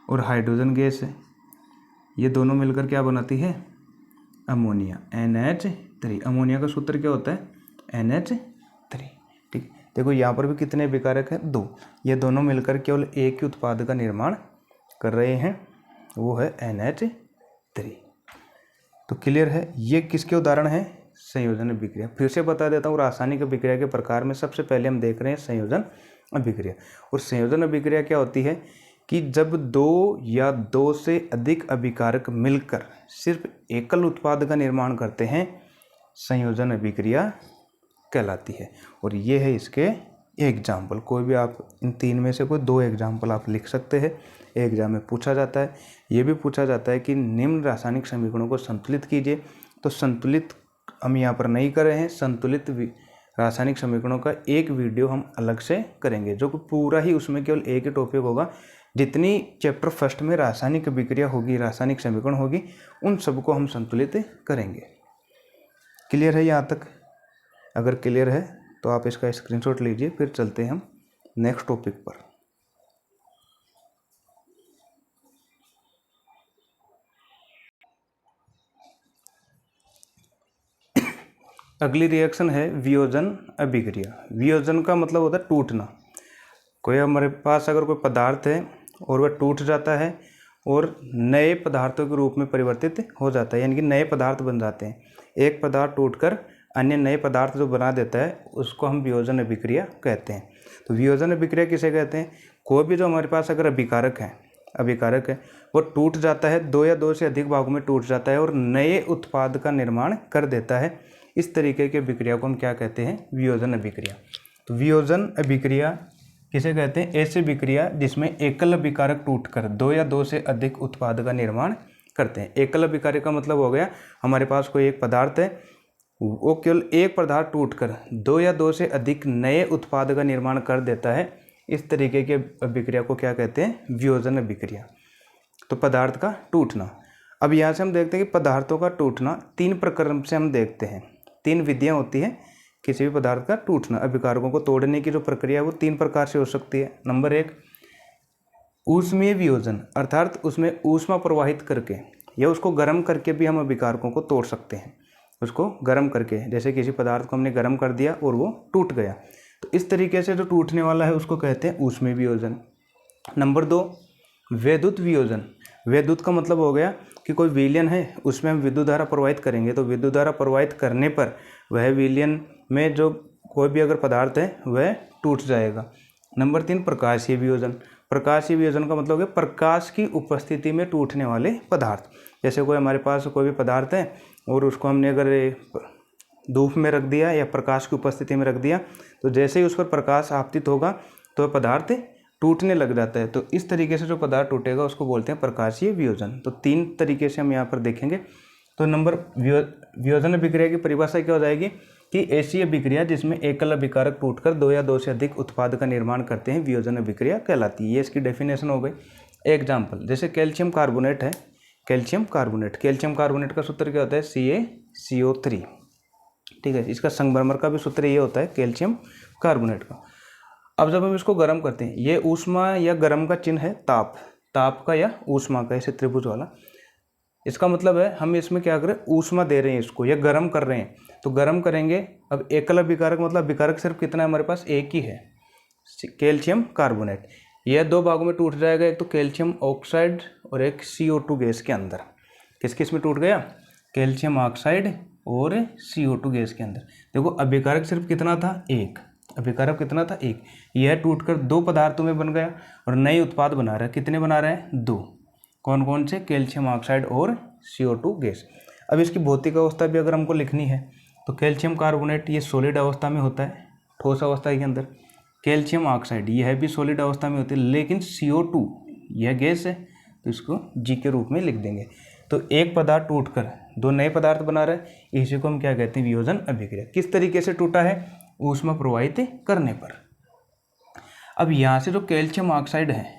और हाइड्रोजन गैस है, ये दोनों मिलकर क्या बनाती है, अमोनिया, NH3। अमोनिया का सूत्र क्या होता है, NH3, ठीक। देखो यहाँ पर भी कितने विकारक हैं, 2। ये दोनों मिलकर केवल एक ही उत्पाद का निर्माण कर रहे हैं, वो है NH3। तो क्लियर है, ये किसके उदाहरण हैं, संयोजन अभिक्रिया। फिर से बता देता हूँ, रासायनिक अभिक्रिया के प्रकार में सबसे पहले हम देख रहे हैं संयोजन अभिक्रिया। और संयोजन अभिक्रिया क्या होती है कि जब 2 या 2 से अधिक अभिकारक मिलकर सिर्फ एकल उत्पाद का निर्माण करते हैं, संयोजन अभिक्रिया कहलाती है। और ये है इसके एग्जाम्पल। कोई भी आप इन 3 में से कोई 2 एग्जाम्पल आप लिख सकते हैं, एग्जाम में पूछा जाता है। ये भी पूछा जाता है कि निम्न रासायनिक समीकरणों को संतुलित कीजिए। तो संतुलित हम यहाँ पर नहीं कर रहे हैं, संतुलित रासायनिक समीकरणों का एक वीडियो हम अलग से करेंगे, जो कि पूरा ही उसमें केवल एक ही टॉपिक होगा। जितनी चैप्टर फर्स्ट में रासायनिक अभिक्रिया होगी, रासायनिक समीकरण होगी, उन सबको हम संतुलित करेंगे। क्लियर है यहाँ तक? अगर क्लियर है तो आप इसका स्क्रीनशॉट लीजिए, फिर चलते हैं हम नेक्स्ट टॉपिक पर। अगली रिएक्शन है वियोजन अभिक्रिया। वियोजन का मतलब होता है टूटना। कोई हमारे पास अगर कोई पदार्थ है और वह टूट जाता है और नए पदार्थों के रूप में परिवर्तित हो जाता है, यानी कि नए पदार्थ बन जाते हैं। एक पदार्थ टूटकर अन्य नए पदार्थ जो बना देता है, उसको हम वियोजन अभिक्रिया कहते हैं। तो वियोजन अभिक्रिया किसे कहते हैं? कोई भी जो हमारे पास अगर अभिकारक है वो टूट जाता है, 2 या 2 से अधिक भागों में टूट जाता है और नए उत्पाद का निर्माण कर देता है। इस तरीके की अभिक्रिया को हम क्या कहते हैं? वियोजन अभिक्रिया। तो वियोजन अभिक्रिया किसे कहते हैं? ऐसी अभिक्रिया जिसमें एकल अभिकारक टूटकर 2 या 2 से अधिक उत्पाद का निर्माण करते हैं। एकल अभिकारक का मतलब हो गया हमारे पास कोई एक पदार्थ है, वो केवल एक पदार्थ टूटकर 2 या 2 से अधिक नए उत्पाद का निर्माण कर देता है। इस तरीके के अभिक्रिया को क्या कहते हैं? वियोजन अभिक्रिया। तो पदार्थ का टूटना। अब यहाँ से हम देखते हैं कि पदार्थों का टूटना 3 प्रक्रम से हम देखते हैं। 3 विधियाँ होती हैं किसी भी पदार्थ का टूटना। अभिकारकों को तोड़ने की जो प्रक्रिया है वो 3 प्रकार से हो सकती है। नंबर 1 ऊष्मीय वियोजन, अर्थात उसमें ऊष्मा प्रवाहित करके या उसको गर्म करके भी हम अभिकारकों को तोड़ सकते हैं। उसको गर्म करके, जैसे किसी पदार्थ को हमने गर्म कर दिया और वो टूट गया, तो इस तरीके से जो टूटने वाला है उसको कहते हैं ऊष्मीय वियोजन। नंबर 2 वैद्युत वियोजन। वैद्युत का मतलब हो गया कि कोई विलयन है, उसमें हम विद्युत धारा प्रवाहित करेंगे, तो विद्युत धारा प्रवाहित करने पर वह विलयन में जो कोई भी अगर पदार्थ है वह टूट जाएगा। नंबर 3 प्रकाशीय वियोजन। प्रकाशीय वियोजन का मतलब है प्रकाश की उपस्थिति में टूटने वाले पदार्थ। जैसे कोई हमारे पास कोई भी पदार्थ है और उसको हमने अगर धूप में रख दिया या प्रकाश की उपस्थिति में रख दिया, तो जैसे ही उस पर प्रकाश आपतित होगा तो वह पदार्थ टूटने लग जाता है। तो इस तरीके से जो पदार्थ टूटेगा उसको बोलते हैं प्रकाशीय वियोजन। तो 3 तरीके से हम यहाँ पर देखेंगे। तो नंबर वियोजन अभिक्रिया की परिभाषा क्या हो जाएगी कि ऐसी अभिक्रिया जिसमें एकल अभिकारक टूटकर 2 या 2 से अधिक उत्पाद का निर्माण करते हैं, वियोजन अभिक्रिया कहलाती है। ये इसकी डेफिनेशन हो गई। एग्जाम्पल, जैसे कैल्शियम कार्बोनेट है, कैल्शियम कार्बोनेट का सूत्र क्या होता है? CaCO3। ठीक है, इसका संगमरमर का भी सूत्र ये होता है कैल्शियम कार्बोनेट का। अब जब हम इसको गर्म करते हैं, ये ऊष्मा या गर्म का चिन्ह है ताप का या ऊष्मा का, ऐसे त्रिभुज वाला। इसका मतलब है हम इसमें क्या करें, ऊष्मा दे रहे हैं इसको या गर्म कर रहे हैं, तो गर्म करेंगे। अब एकल विकारक मतलब विकारक सिर्फ कितना है हमारे पास, एक ही है, कैल्शियम कार्बोनेट। यह दो भागों में टूट जाएगा, एक तो कैल्शियम ऑक्साइड और एक CO2 गैस के अंदर। किस किस में टूट गया, कैल्शियम ऑक्साइड और CO2 गैस के अंदर। देखो अभिकारक सिर्फ कितना था, एक, अभिकारक कितना था, एक। यह टूटकर दो पदार्थों में बन गया और नए उत्पाद बना रहा है। कितने बना रहा है, दो। कौन कौन से, कैल्शियम ऑक्साइड और CO2 गैस। अब इसकी भौतिक अवस्था भी अगर हमको लिखनी है तो कैल्शियम कार्बोनेट ये सॉलिड अवस्था में होता है, ठोस अवस्था के अंदर। कैल्शियम ऑक्साइड यह भी सॉलिड अवस्था में होती है, लेकिन CO2 यह गैस है, तो इसको G के रूप में लिख देंगे। तो एक पदार्थ टूटकर दो नए पदार्थ बना रहा है, इसी को हम क्या कहते हैं, वियोजन अभिक्रिया। किस तरीके से टूटा है, ऊष्मा प्रवाहित करने पर। अब यहाँ से जो कैल्शियम ऑक्साइड है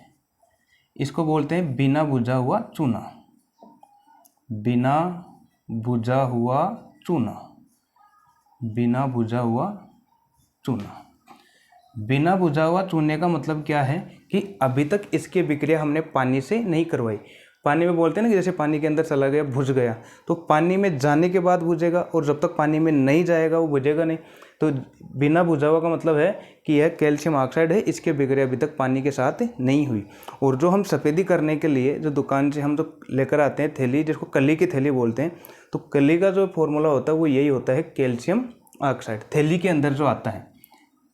इसको बोलते हैं बिना बुझा हुआ चूना, बिना बुझा हुआ चूना, बिना बुझा हुआ चूना। बिना बुझा हुआ चूने का मतलब क्या है कि अभी तक इसकी विक्रिया हमने पानी से नहीं करवाई। पानी में बोलते हैं ना कि जैसे पानी के अंदर चला गया, बुझ गया, तो पानी में जाने के बाद बुझेगा, और जब तक पानी में नहीं जाएगा वो बुझेगा नहीं। तो बिना बुझा हुआ का मतलब है कि यह कैल्शियम ऑक्साइड है, इसकी विक्रिया अभी तक पानी के साथ नहीं हुई। और जो हम सफ़ेदी करने के लिए जो दुकान से हम जो लेकर आते हैं थैली, जिसको कली की थैली बोलते हैं, तो कली का जो फॉर्मूला होता है वो यही होता है, कैल्शियम ऑक्साइड। थैली के अंदर जो आता है,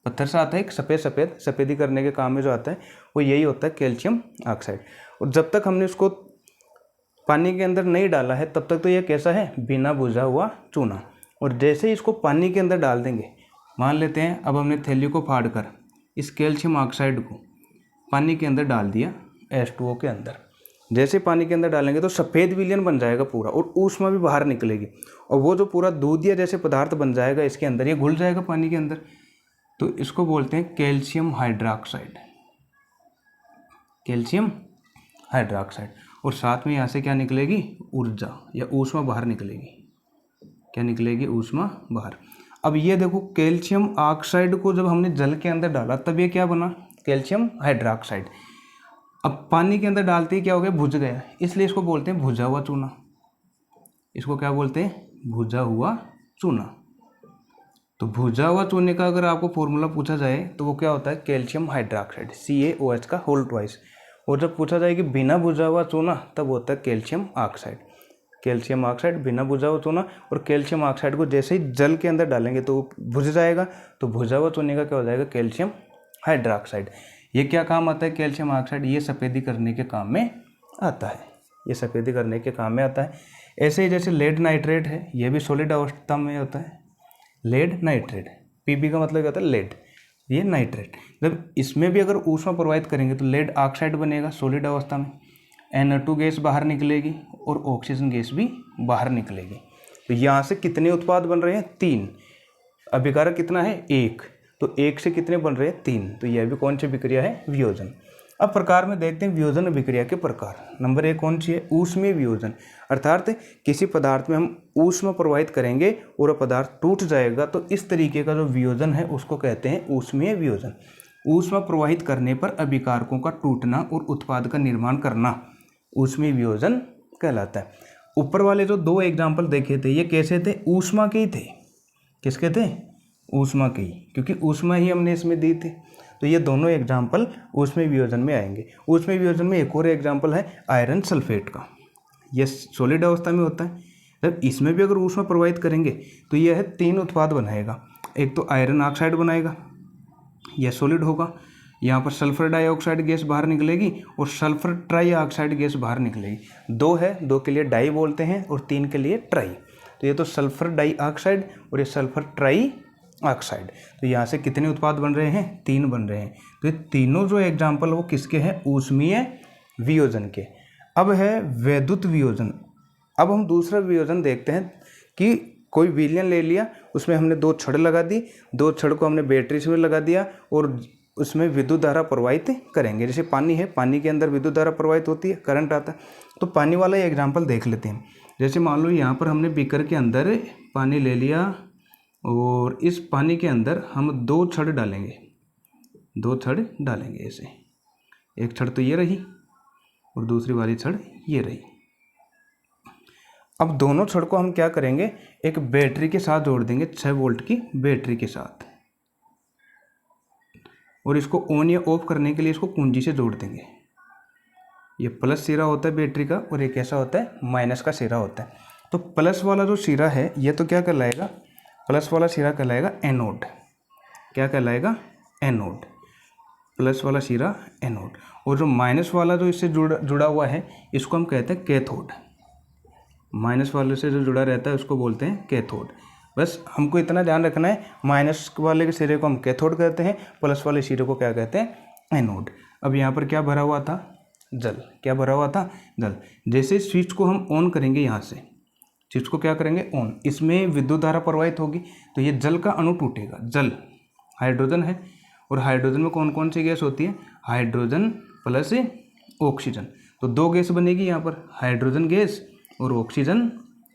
पत्थर से आता है एक सफ़ेद सफ़ेदी करने के काम में जो आता है वो यही होता है, कैल्शियम ऑक्साइड। और जब तक हमने उसको पानी के अंदर नहीं डाला है तब तक तो ये कैसा है, बिना बुझा हुआ चूना। और जैसे ही इसको पानी के अंदर डाल देंगे, मान लेते हैं अब हमने थैली को फाड़ कर इस कैल्शियम ऑक्साइड को पानी के अंदर डाल दिया, H2O के अंदर। जैसे पानी के अंदर डालेंगे तो सफ़ेद विलयन बन जाएगा पूरा, और ऊष्मा भी बाहर निकलेगी, और वो जो पूरा दूधिया जैसे पदार्थ बन जाएगा इसके अंदर, ये घुल जाएगा पानी के अंदर। तो इसको बोलते हैं कैल्शियम हाइड्रोक्साइड, कैल्शियम हाइड्रोक्साइड। और साथ में यहाँ से क्या निकलेगी, ऊर्जा या ऊष्मा बाहर निकलेगी। क्या निकलेगी, ऊष्मा बाहर। अब ये देखो कैल्शियम ऑक्साइड को जब हमने जल के अंदर डाला तब ये क्या बना, कैल्शियम हाइड्रोक्साइड। अब पानी के अंदर डालते ही क्या हो गया, भुज गया, इसलिए इसको बोलते हैं भुजा हुआ चूना। इसको क्या बोलते हैं, भुजा हुआ चूना। तो भुजा हुआ चूने का अगर आपको फॉर्मूला पूछा जाए तो वो क्या होता है, कैल्शियम हाइड्रोक्साइड, CaOH का होल ट्वाइस। और जब पूछा जाए कि बिना भुजा हुआ चूना, तब होता है कैल्शियम ऑक्साइड। कैल्शियम ऑक्साइड बिना भुजा हुआ चूना, और कैल्शियम ऑक्साइड को जैसे ही जल के अंदर डालेंगे तो वो भुज जाएगा, तो भुजा हुआ चूने का क्या हो जाएगा, कैल्शियम हाइड्रोक्साइड। ये क्या काम आता है, कैल्शियम ऑक्साइड, ये सफ़ेदी करने के काम में आता है, ये सफ़ेदी करने के काम में आता है। ऐसे ही जैसे लेड नाइट्रेट है, ये भी सॉलिड अवस्था में होता है, लेड नाइट्रेट। Pb का मतलब क्या होता है, लेड, ये नाइट्रेट। जब इसमें भी अगर ऊष्मा प्रवाहित करेंगे तो लेड ऑक्साइड बनेगा सॉलिड अवस्था में, NO2 गैस बाहर निकलेगी और ऑक्सीजन गैस भी बाहर निकलेगी। तो यहाँ से कितने उत्पाद बन रहे हैं, 3। अभिकारक कितना है, 1, तो 1 से कितने बन रहे हैं, 3। तो यह भी कौन सी विक्रिया है, वियोजन। अब प्रकार में देखते हैं वियोजन अभिक्रिया के प्रकार। नंबर 1 कौन सी है, ऊष्मीय वियोजन। अर्थात किसी पदार्थ में हम ऊष्मा प्रवाहित करेंगे और वह पदार्थ टूट जाएगा, तो इस तरीके का जो वियोजन है उसको कहते हैं ऊष्मीय वियोजन। ऊष्मा प्रवाहित करने पर अभिकारकों का टूटना और उत्पाद का निर्माण करना ऊष्मीय वियोजन कहलाता है। ऊपर वाले जो 2 एग्जाम्पल देखे थे ये कैसे थे, ऊष्मा के ही थे। किसके थे, ऊष्मा के ही, क्योंकि ऊष्मा ही हमने इसमें दी थी। तो ये दोनों एग्जाम्पल ऊष्मीय वियोजन में आएंगे। ऊष्मीय वियोजन में एक और एग्जाम्पल है आयरन सल्फेट का, यह सॉलिड अवस्था में होता है। जब इसमें भी अगर ऊष्मा प्रवाहित करेंगे तो यह 3 उत्पाद बनाएगा। एक तो आयरन ऑक्साइड बनाएगा, यह सॉलिड होगा। यहाँ पर सल्फर डाइऑक्साइड गैस बाहर निकलेगी और सल्फर ट्राई ऑक्साइड गैस बाहर निकलेगी। 2 है, 2 के लिए डाई बोलते हैं और 3 के लिए ट्राई। तो ये तो सल्फर डाइऑक्साइड और ये सल्फर ट्राई ऑक्साइड। तो यहाँ से कितने उत्पाद बन रहे हैं, 3 बन रहे हैं। तो ये तीनों जो एग्जाम्पल वो किसके हैं, ऊष्मीय वियोजन के। अब है वैद्युत वियोजन। अब हम दूसरा वियोजन देखते हैं कि कोई विलयन ले लिया, उसमें हमने 2 छड़ लगा दी, 2 छड़ को हमने बैटरी से लगा दिया और उसमें विद्युत धारा प्रवाहित करेंगे। जैसे पानी है, पानी के अंदर विद्युत धारा प्रवाहित होती है, करंट आता है। तो पानी वाला एग्जाम्पल देख लेते हैं। जैसे मान लो यहाँ पर हमने बीकर के अंदर पानी ले लिया और इस पानी के अंदर हम 2 छड़ डालेंगे, 2 छड़ डालेंगे ऐसे। एक छड़ तो ये रही और दूसरी वाली छड़ ये रही। अब दोनों छड़ को हम क्या करेंगे, एक बैटरी के साथ जोड़ देंगे, 6 वोल्ट की बैटरी के साथ, और इसको ऑन या ऑफ करने के लिए इसको कुंजी से जोड़ देंगे। ये प्लस सिरा होता है बैटरी का और एक ऐसा होता है माइनस का सिरा होता है। तो प्लस वाला जो सिरा है ये तो क्या कहलाएगा, प्लस वाला सिरा कहलाएगा एनोड। क्या कहलाएगा, एनोड। प्लस वाला सिरा एनोड, और जो माइनस वाला जो इससे जुड़ा हुआ है इसको हम कहते हैं कैथोड। माइनस वाले से जो जुड़ा रहता है उसको बोलते हैं कैथोड। बस हमको इतना ध्यान रखना है, माइनस वाले के सिरे को हम कैथोड कहते हैं, प्लस वाले सिरे को क्या कहते हैं, एनोड। अब यहाँ पर क्या भरा हुआ था, जल। क्या भरा हुआ था, जल। जैसे स्विच को हम ऑन करेंगे, यहाँ से स्विच को क्या करेंगे, ऑन, इसमें विद्युत धारा प्रवाहित होगी तो ये जल का अणु टूटेगा। जल हाइड्रोजन है, और हाइड्रोजन में कौन कौन सी गैस होती है, हाइड्रोजन प्लस ऑक्सीजन। तो 2 गैस बनेगी यहाँ पर, हाइड्रोजन गैस और ऑक्सीजन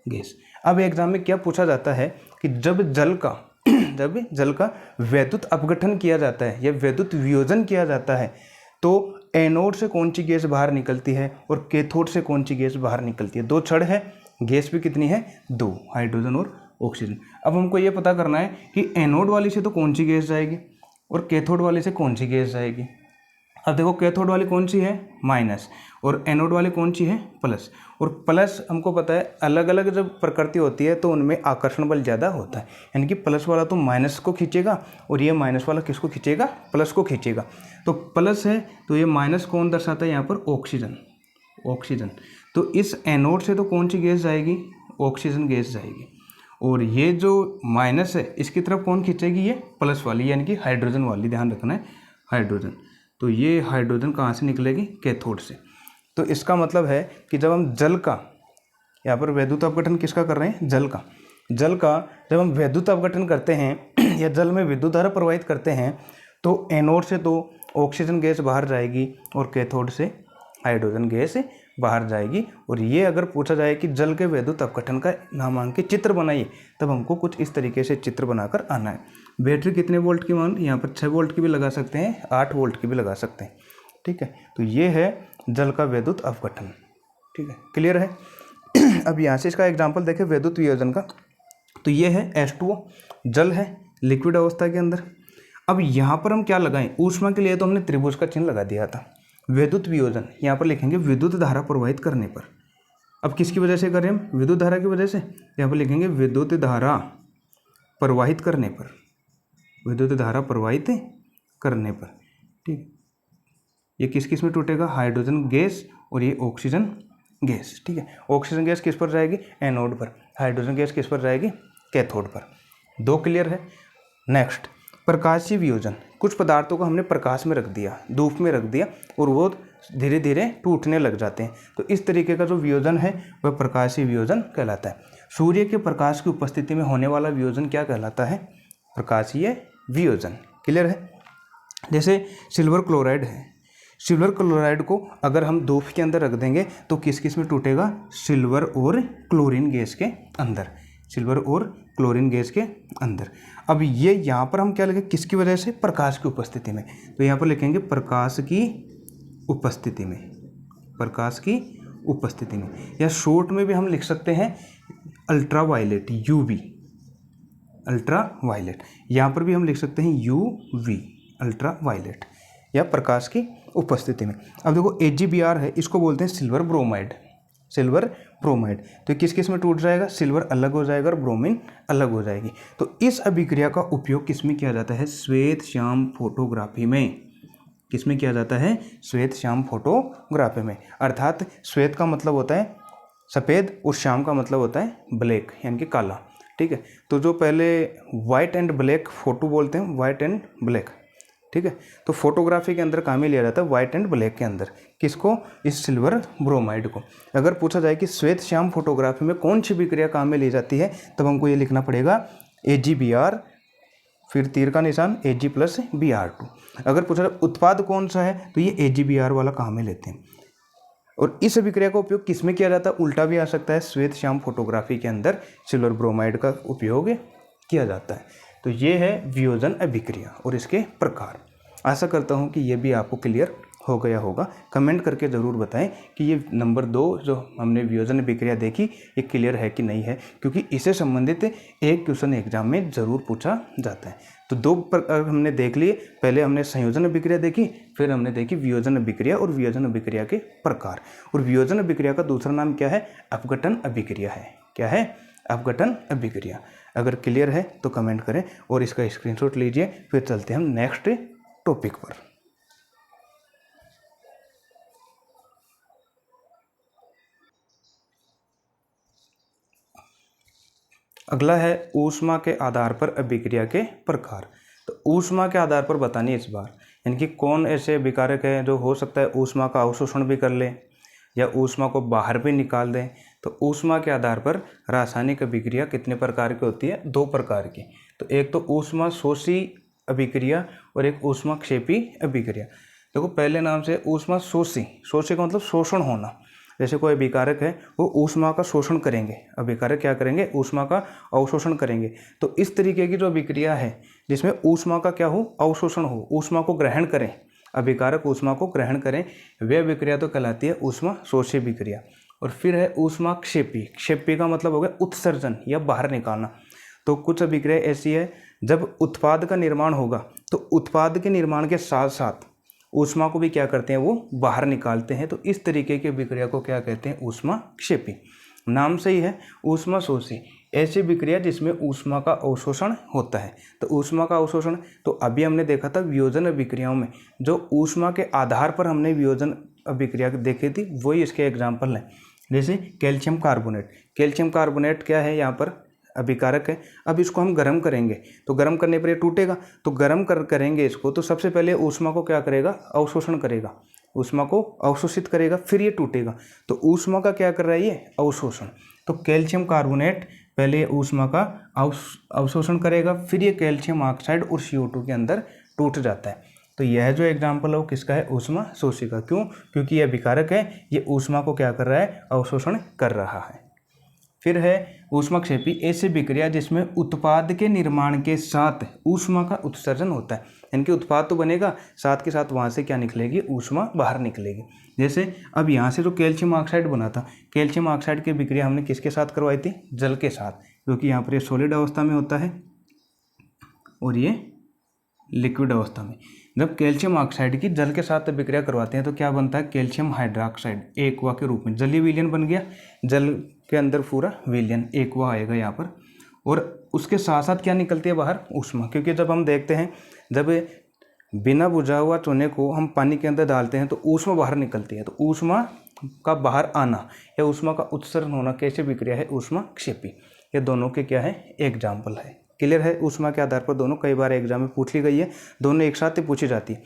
गैस। अब एग्जाम में क्या पूछा जाता है कि जब जल का वैद्युत अपघटन किया जाता है या वैद्युत वियोजन किया जाता है तो एनोड से कौन सी गैस बाहर निकलती है और कैथोड से कौन सी गैस बाहर निकलती है। 2 छड़ है, गैस भी कितनी है, 2, हाइड्रोजन और ऑक्सीजन। अब हमको ये पता करना है कि एनोड वाली से तो कौन सी गैस जाएगी और कैथोड वाली से कौन सी गैस जाएगी। अब देखो कैथोड वाली कौन सी है, माइनस, और एनोड वाली कौन सी है, प्लस। और प्लस हमको पता है अलग अलग जब प्रकृति होती है तो उनमें आकर्षण बल ज़्यादा होता है, यानी कि प्लस वाला तो माइनस को खींचेगा और ये माइनस वाला किसको खींचेगा, प्लस को खींचेगा। तो प्लस है तो ये माइनस कौन दर्शाता है यहाँ पर, ऑक्सीजन। ऑक्सीजन, तो इस एनोड से तो कौन सी गैस जाएगी, ऑक्सीजन गैस जाएगी, और ये जो माइनस है इसकी तरफ कौन खींचेगी, ये प्लस वाली, यानी कि हाइड्रोजन वाली। ध्यान रखना है, हाइड्रोजन। तो ये हाइड्रोजन कहाँ से निकलेगी, कैथोड से। तो इसका मतलब है कि जब हम जल का, यहाँ पर वैद्युत अपघटन किसका कर रहे हैं, जल का जब हम वैद्युत अपघटन करते हैं या जल में विद्युत धारा प्रवाहित करते हैं तो एनोड से तो ऑक्सीजन गैस बाहर जाएगी और कैथोड से हाइड्रोजन गैस बाहर जाएगी। और ये अगर पूछा जाए कि जल के वैद्युत अपघटन का नामांकित चित्र बनाइए, तब हमको कुछ इस तरीके से चित्र बनाकर आना है। बैटरी कितने वोल्ट की, मान यहाँ पर 6 वोल्ट की भी लगा सकते हैं, 8 वोल्ट की भी लगा सकते हैं, ठीक है। तो ये है जल का वैद्युत अपघटन, ठीक है, क्लियर है। अब यहाँ से इसका एग्जाम्पल देखें वैद्युत वियोजन का, तो ये है H2O, जल है लिक्विड अवस्था के अंदर। अब यहाँ पर हम क्या लगाएं, ऊष्मा के लिए तो हमने त्रिभुज का चिन्ह लगा दिया था। वैद्युत वियोजन यहाँ पर लिखेंगे विद्युत धारा प्रवाहित करने पर। अब किसकी वजह से करें हम, विद्युत धारा की वजह से, यहाँ पर लिखेंगे विद्युत धारा प्रवाहित करने पर, विद्युत धारा प्रवाहित करने पर, ठीक। ये किस किस में टूटेगा, हाइड्रोजन गैस और ये ऑक्सीजन गैस, ठीक है। ऑक्सीजन गैस किस पर जाएगी, एनोड पर, हाइड्रोजन गैस किस पर जाएगी, कैथोड पर। 2 क्लियर है। नेक्स्ट, प्रकाशीय वियोजन। कुछ पदार्थों को हमने प्रकाश में रख दिया, धूप में रख दिया, और वो धीरे धीरे टूटने लग जाते हैं, तो इस तरीके का जो वियोजन है वह प्रकाशीय वियोजन कहलाता है। सूर्य के प्रकाश की उपस्थिति में होने वाला वियोजन क्या कहलाता है, प्रकाशीय वियोजन, क्लियर है। जैसे सिल्वर क्लोराइड है, सिल्वर क्लोराइड को अगर हम धूप के अंदर रख देंगे तो किस किस में टूटेगा, सिल्वर और क्लोरीन गैस के अंदर, सिल्वर और क्लोरीन गैस के अंदर। अब ये यहाँ पर हम क्या लिखें, किसकी वजह से, प्रकाश की उपस्थिति में, तो यहाँ पर लिखेंगे प्रकाश की उपस्थिति में, प्रकाश की उपस्थिति में, या शॉर्ट में भी हम लिख सकते हैं ultraviolet, UV, ultraviolet. यहाँ पर भी हम लिख सकते हैं यूवी, अल्ट्रा वायलेट, या प्रकाश की उपस्थिति में। अब देखो AgBr है, इसको बोलते हैं सिल्वर ब्रोमाइड, सिल्वर ब्रोमाइड। तो किस किस में टूट जाएगा, सिल्वर अलग हो जाएगा और ब्रोमीन अलग हो जाएगी। तो इस अभिक्रिया का उपयोग किस में किया जाता है, श्वेत श्याम फोटोग्राफी में। किस में किया जाता है, श्वेत श्याम फोटोग्राफी में। अर्थात श्वेत का मतलब होता है सफ़ेद और श्याम का मतलब होता है ब्लैक, यानी कि काला, ठीक है। तो जो पहले वाइट एंड ब्लैक फोटो बोलते हैं, वाइट एंड ब्लैक, ठीक है। तो फोटोग्राफी के अंदर काम में लिया जाता है वाइट एंड ब्लैक के अंदर, किसको, इस सिल्वर ब्रोमाइड को। अगर पूछा जाए कि श्वेत श्याम फोटोग्राफी में कौन सी विक्रिया काम में ली जाती है, तब हमको ये लिखना पड़ेगा AgBr, फिर तीर का निशान Ag + Br2। अगर पूछा जाए उत्पाद कौन सा है, तो ये AgBr वाला काम में लेते हैं। और इस अभिक्रिया का उपयोग किस में किया जाता है, उल्टा भी आ सकता है, श्वेत श्याम फोटोग्राफी के अंदर सिल्वर ब्रोमाइड का उपयोग किया जाता है। तो ये है वियोजन अभिक्रिया और इसके प्रकार। आशा करता हूँ कि ये भी आपको क्लियर हो गया होगा। कमेंट करके ज़रूर बताएं कि ये नंबर 2 जो हमने वियोजन अभिक्रिया देखी ये क्लियर है कि नहीं है, क्योंकि इससे संबंधित एक क्वेश्चन एग्जाम में ज़रूर पूछा जाता है। तो 2 प्रकार हमने देख लिए, पहले हमने संयोजन अभिक्रिया देखी, फिर हमने देखी वियोजन अभिक्रिया और वियोजन अभिक्रिया के प्रकार। और वियोजन अभिक्रिया का दूसरा नाम क्या है? अपघटन अभिक्रिया है। क्या है? अपघटन अभिक्रिया। अगर क्लियर है तो कमेंट करें और इसका स्क्रीनशॉट लीजिए। फिर चलते हैं हम नेक्स्ट टॉपिक पर। अगला है ऊष्मा के आधार पर अभिक्रिया के प्रकार। तो ऊष्मा के आधार पर बतानी इस बार, यानी कि कौन ऐसे अभिकारक है जो हो सकता है ऊष्मा का अवशोषण भी कर ले या ऊष्मा को बाहर भी निकाल दें। तो ऊष्मा के आधार पर रासायनिक अभिक्रिया कितने प्रकार की होती है? 2 प्रकार की। तो एक तो ऊष्मा शोषी अभिक्रिया और एक ऊष्मा क्षेपी अभिक्रिया। देखो पहले नाम से ऊष्मा शोषी, शोषी का मतलब शोषण होना। जैसे कोई अभिकारक है वो ऊष्मा का शोषण करेंगे, अभिकारक क्या करेंगे? ऊष्मा का अवशोषण करेंगे। तो इस तरीके की जो अभिक्रिया है जिसमें ऊष्मा का क्या हो? अवशोषण हो, ऊष्मा को ग्रहण करें, अभिकारक ऊष्मा को ग्रहण करें, वे अभिक्रिया तो कहलाती है ऊष्मा शोषी अभिक्रिया। और फिर है ऊष्मा क्षेपी। क्षेपी का मतलब हो गया उत्सर्जन या बाहर निकालना। तो कुछ अभिक्रिया ऐसी है जब उत्पाद का निर्माण होगा तो उत्पाद के निर्माण के साथ साथ ऊष्मा को भी क्या करते हैं? वो बाहर निकालते हैं। तो इस तरीके की अभिक्रिया को क्या कहते हैं? ऊष्मा क्षेपी। नाम से ही है ऊष्मा शोषी, ऐसी अभिक्रिया जिसमें ऊष्मा का अवशोषण होता है। तो ऊष्मा का अवशोषण तो अभी हमने देखा था वियोजन अभिक्रियाओं में, जो ऊष्मा के आधार पर हमने वियोजन अभिक्रिया देखी थी वही इसके एग्जाम्पल हैं। जैसे कैल्शियम कार्बोनेट। कैल्शियम कार्बोनेट क्या है? यहाँ पर अभिकारक है। अब इसको हम गर्म करेंगे तो गर्म करने पर ये टूटेगा। तो गर्म करेंगे इसको तो सबसे पहले ऊष्मा को क्या करेगा? अवशोषण करेगा, ऊष्मा को अवशोषित करेगा, फिर ये टूटेगा। तो ऊष्मा का क्या कर रहा है? ये अवशोषण। तो कैल्शियम कार्बोनेट पहले ऊष्मा का अवशोषण करेगा, फिर ये कैल्शियम ऑक्साइड और CO2 के अंदर टूट जाता है। तो यह जो एग्जाम्पल है वो किसका है? ऊष्मा शोषी का। क्यों? क्योंकि ये अभिकारक है, ये ऊष्मा को क्या कर रहा है? अवशोषण कर रहा है। फिर है ऊष्माक्षेपी, ऐसी अभिक्रिया जिसमें उत्पाद के निर्माण के साथ ऊष्मा का उत्सर्जन होता है। इनके उत्पाद तो बनेगा, साथ के साथ वहाँ से क्या निकलेगी? ऊष्मा बाहर निकलेगी। जैसे अब यहाँ से जो कैल्शियम ऑक्साइड बना था, कैल्शियम ऑक्साइड की अभिक्रिया हमने किसके साथ करवाई थी? जल के साथ, क्योंकि यहाँ पर ये सॉलिड अवस्था में होता है और ये लिक्विड अवस्था में। जब कैल्शियम ऑक्साइड की जल के साथ अभिक्रिया करवाते हैं तो क्या बनता है? कैल्शियम हाइड्रोक्साइड एक्वा के रूप में जलीय विलयन बन गया। जल के अंदर पूरा विलयन एक्वा आएगा यहाँ पर। और उसके साथ साथ क्या निकलती है बाहर? ऊष्मा। क्योंकि जब हम देखते हैं, जब बिना बुझा हुआ चूने को हम पानी के अंदर डालते हैं तो ऊष्मा बाहर निकलती है। तो ऊष्मा का बाहर आना या ऊष्मा का उत्सर्जन होना कैसी अभिक्रिया है? ऊष्मा क्षेपी। ये दोनों के क्या है? एग्जाम्पल है। क्लियर है? ऊष्मा के आधार पर दोनों कई बार एग्जाम में पूछ ली गई है, दोनों एक साथ ही पूछी जाती है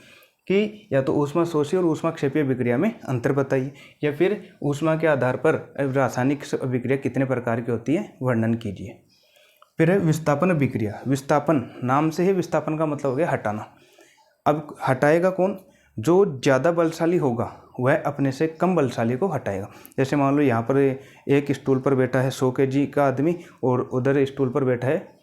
कि या तो ऊष्मा शोषी और ऊष्मा क्षेपी अभिक्रिया में अंतर बताइए, या फिर ऊष्मा के आधार पर रासायनिक अभिक्रिया कितने प्रकार की होती है वर्णन कीजिए। फिर है विस्थापन अभिक्रिया। विस्थापन नाम से ही विस्थापन का मतलब हो गया हटाना। अब हटाएगा कौन? जो ज़्यादा बलशाली होगा वह अपने से कम बलशाली को हटाएगा। जैसे मान लो यहाँ पर एक स्टूल पर बैठा है 100 kg का आदमी और उधर स्टूल पर बैठा है